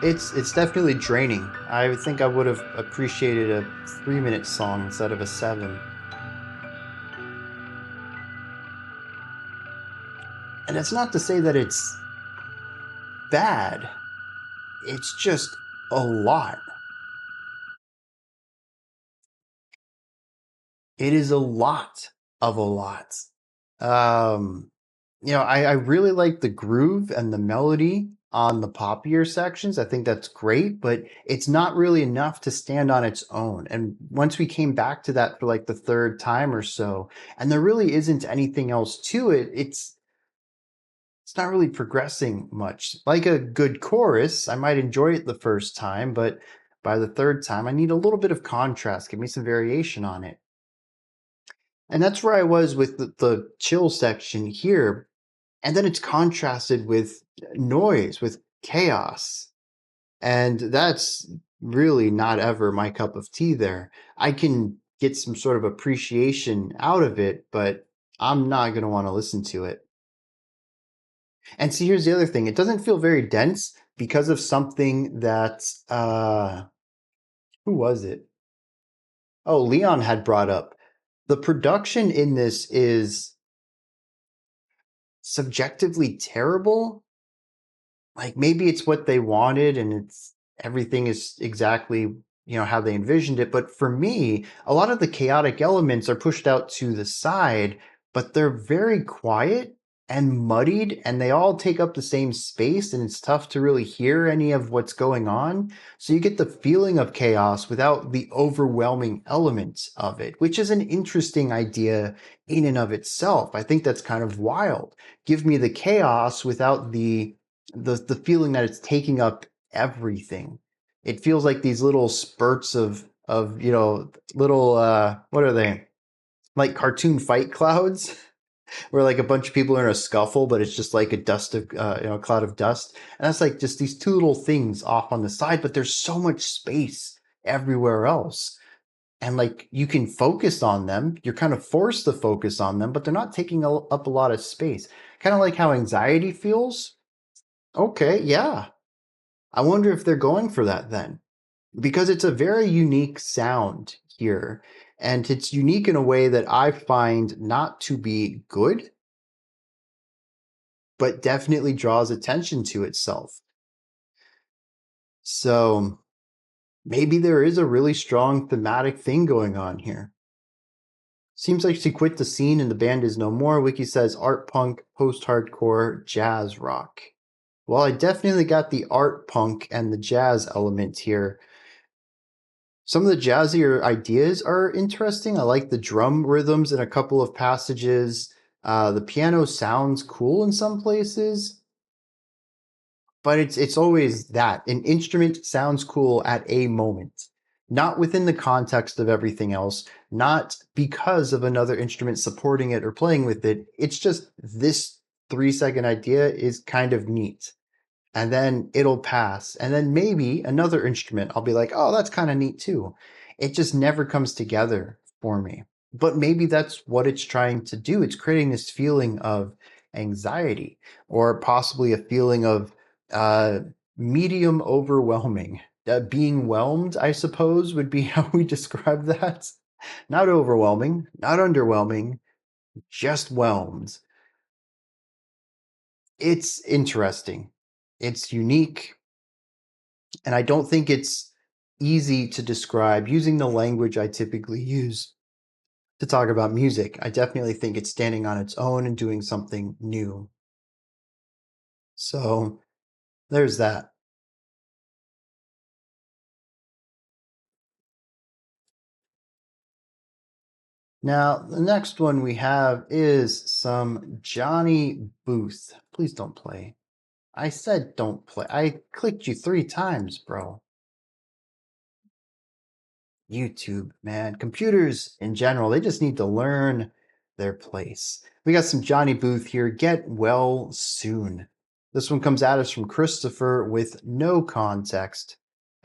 It's definitely draining. I think I would have appreciated a 3-minute song instead of a 7. And it's not to say that it's bad. It's just a lot. It is a lot of a lot. I really like the groove and the melody on the poppier sections. I think that's great, but it's not really enough to stand on its own. And once we came back to that for like the third time or so, and there really isn't anything else to it, it's not really progressing much. Like a good chorus, I might enjoy it the first time, but by the third time, I need a little bit of contrast. Give me some variation on it. And that's where I was with the chill section here. And then it's contrasted with noise, with chaos. And that's really not ever my cup of tea there. I can get some sort of appreciation out of it, but I'm not going to want to listen to it. And see, here's the other thing. It doesn't feel very dense because of something that, who was it? Oh, Leon had brought up. The production in this is subjectively terrible. Like maybe it's what they wanted and it's everything is exactly, how they envisioned it. But for me, a lot of the chaotic elements are pushed out to the side, but they're very quiet and muddied and they all take up the same space and it's tough to really hear any of what's going on. So you get the feeling of chaos without the overwhelming elements of it, which is an interesting idea in and of itself. I think that's kind of wild. Give me the chaos without the feeling that it's taking up everything. It feels like these little spurts of little what are they? Like cartoon fight clouds where like a bunch of people are in a scuffle, but it's just like a dust of cloud of dust. And that's like just these two little things off on the side, but there's so much space everywhere else. And like you can focus on them, you're kind of forced to focus on them, but they're not taking up a lot of space. Kind of like how anxiety feels. Okay, yeah. I wonder if they're going for that then. Because it's a very unique sound here. And it's unique in a way that I find not to be good, but definitely draws attention to itself. So maybe there is a really strong thematic thing going on here. Seems like she quit the scene and the band is no more. Wiki says art punk, post-hardcore, jazz rock. Well, I definitely got the art punk and the jazz element here. Some of the jazzier ideas are interesting. I like the drum rhythms in a couple of passages. The piano sounds cool in some places, but it's always that. An instrument sounds cool at a moment, not within the context of everything else, not because of another instrument supporting it or playing with it. It's just this 3-second idea is kind of neat. And then it'll pass. And then maybe another instrument, I'll be like, oh, that's kind of neat too. It just never comes together for me. But maybe that's what it's trying to do. It's creating this feeling of anxiety or possibly a feeling of medium overwhelming. Being whelmed, I suppose, would be how we describe that. Not overwhelming, not underwhelming, just whelmed. It's interesting. It's unique. And I don't think it's easy to describe using the language I typically use to talk about music. I definitely think it's standing on its own and doing something new. So there's that. Now, the next one we have is some Johnny Booth. Please don't play. I said don't play. I clicked you 3 times, bro. YouTube, man. Computers in general, they just need to learn their place. We got some Johnny Booth here. Get well soon. This one comes at us from Christopher with no context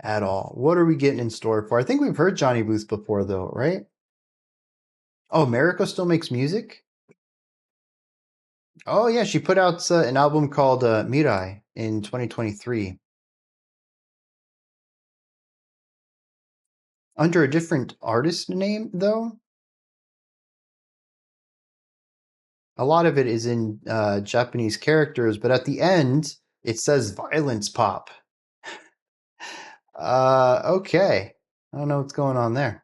at all. What are we getting in store for? I think we've heard Johnny Booth before, though, right? Oh, Mariko still makes music? Oh, yeah, she put out an album called Mirai in 2023. Under a different artist name, though? A lot of it is in Japanese characters, but at the end, it says violence pop. Okay. I don't know what's going on there.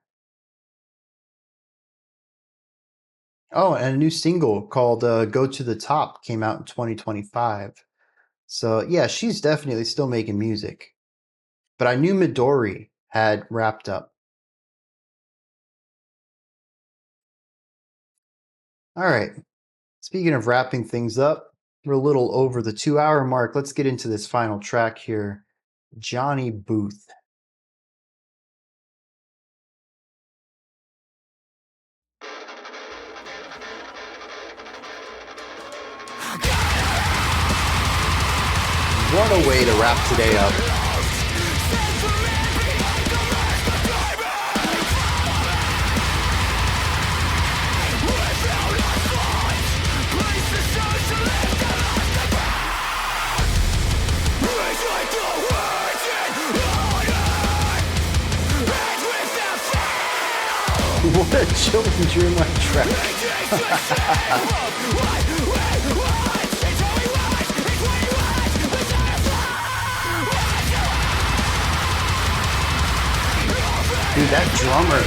Oh, and a new single called Go to the Top came out in 2025. So, yeah, she's definitely still making music. But I knew Midori had wrapped up. All right. Speaking of wrapping things up, we're a little over the 2-hour mark. Let's get into this final track here. Johnny Booth. What a way to wrap today up. What a chilling dreamlike track. Dude, that drummer.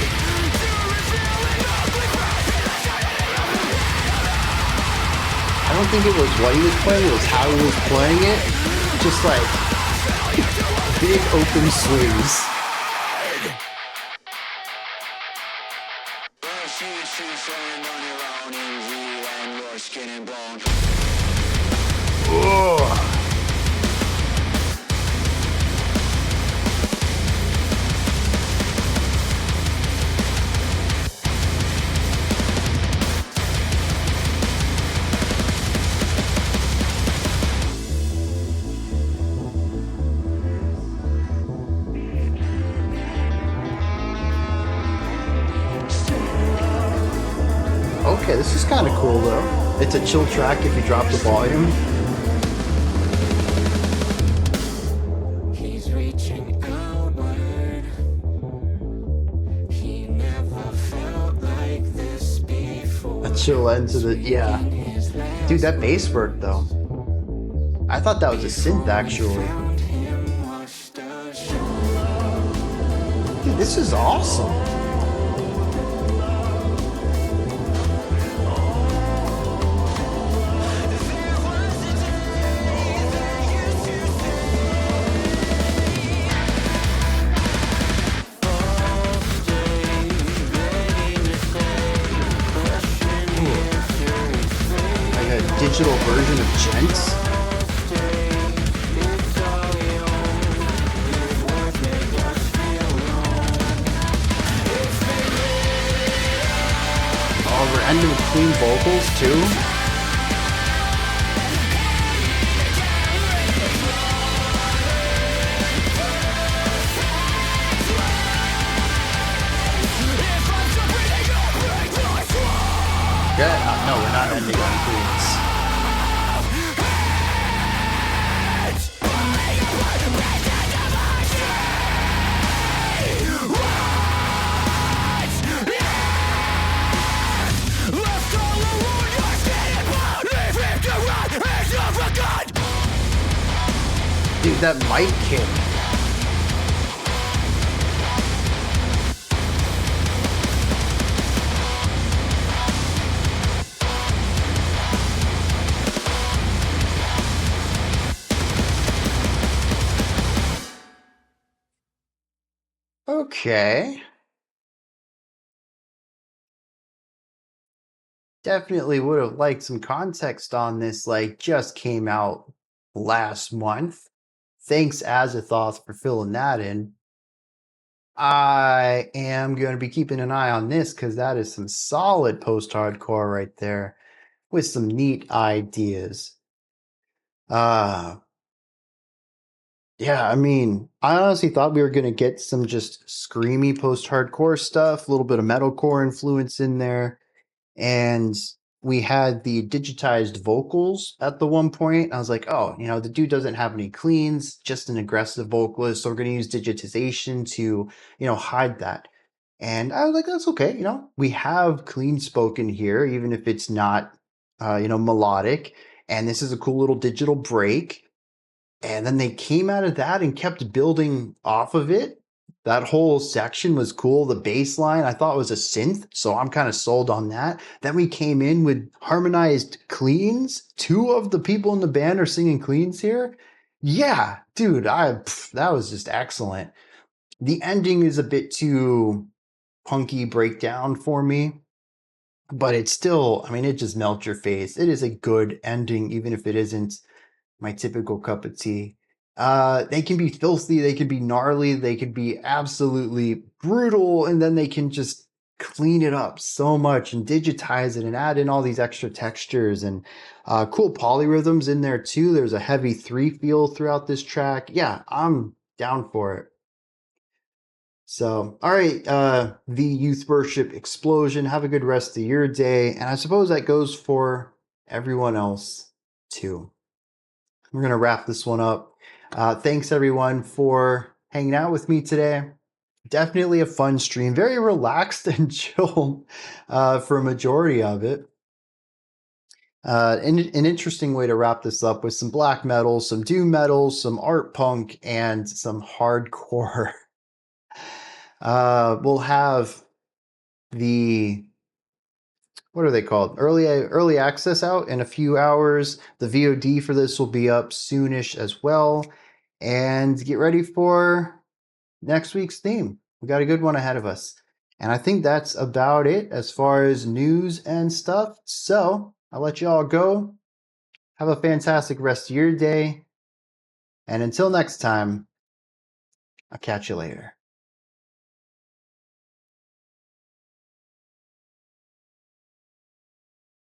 I don't think it was what he was playing, it was how he was playing it. Just like big open swings. Okay, this is kind of cool though. It's a chill track if you drop the volume.
He's reaching outward. He never felt like this before.
A chill end to the, yeah. Dude, that bass work though. I thought that was a synth actually. Dude, this is awesome. Digital version of Gents. Oh, we're ending with clean vocals too. Yeah, no, we're not ending on cleans. Dude, that mic kick. Okay. Definitely would have liked some context on this, like, just came out last month. Thanks, Azathoth, for filling that in. I am going to be keeping an eye on this because that is some solid post-hardcore right there with some neat ideas. Yeah, I mean, I honestly thought we were going to get some just screamy post-hardcore stuff, a little bit of metalcore influence in there. And we had the digitized vocals at the one point. I was like, oh, you know, the dude doesn't have any cleans, just an aggressive vocalist. So we're going to use digitization to, you know, hide that. And I was like, that's okay. You know, we have clean spoken here, even if it's not, you know, melodic. And this is a cool little digital break. And then they came out of that and kept building off of it. That whole section was cool. The bass line, I thought was a synth, so I'm kind of sold on that. Then we came in with harmonized cleans. 2 of the people in the band are singing cleans here. Yeah, dude, that was just excellent. The ending is a bit too punky breakdown for me, but it's still, I mean, it just melts your face. It is a good ending, even if it isn't my typical cup of tea. They can be filthy, they can be gnarly, they can be absolutely brutal, and then they can just clean it up so much and digitize it and add in all these extra textures and cool polyrhythms in there too. There's a heavy 3 feel throughout this track. Yeah, I'm down for it. So, all right, the Youth Worship Explosion. Have a good rest of your day. And I suppose that goes for everyone else too. We're going to wrap this one up. Thanks everyone for hanging out with me today. Definitely a fun stream, very relaxed and chill for a majority of it. An interesting way to wrap this up with some black metal, some doom metal, some art punk, and some hardcore. We'll have the, what are they called? Early access out in a few hours. The VOD for this will be up soonish as well. And get ready for next week's theme. We got a good one ahead of us. And I think that's about it as far as news and stuff. So I'll let you all go. Have a fantastic rest of your day. And until next time, I'll catch you later.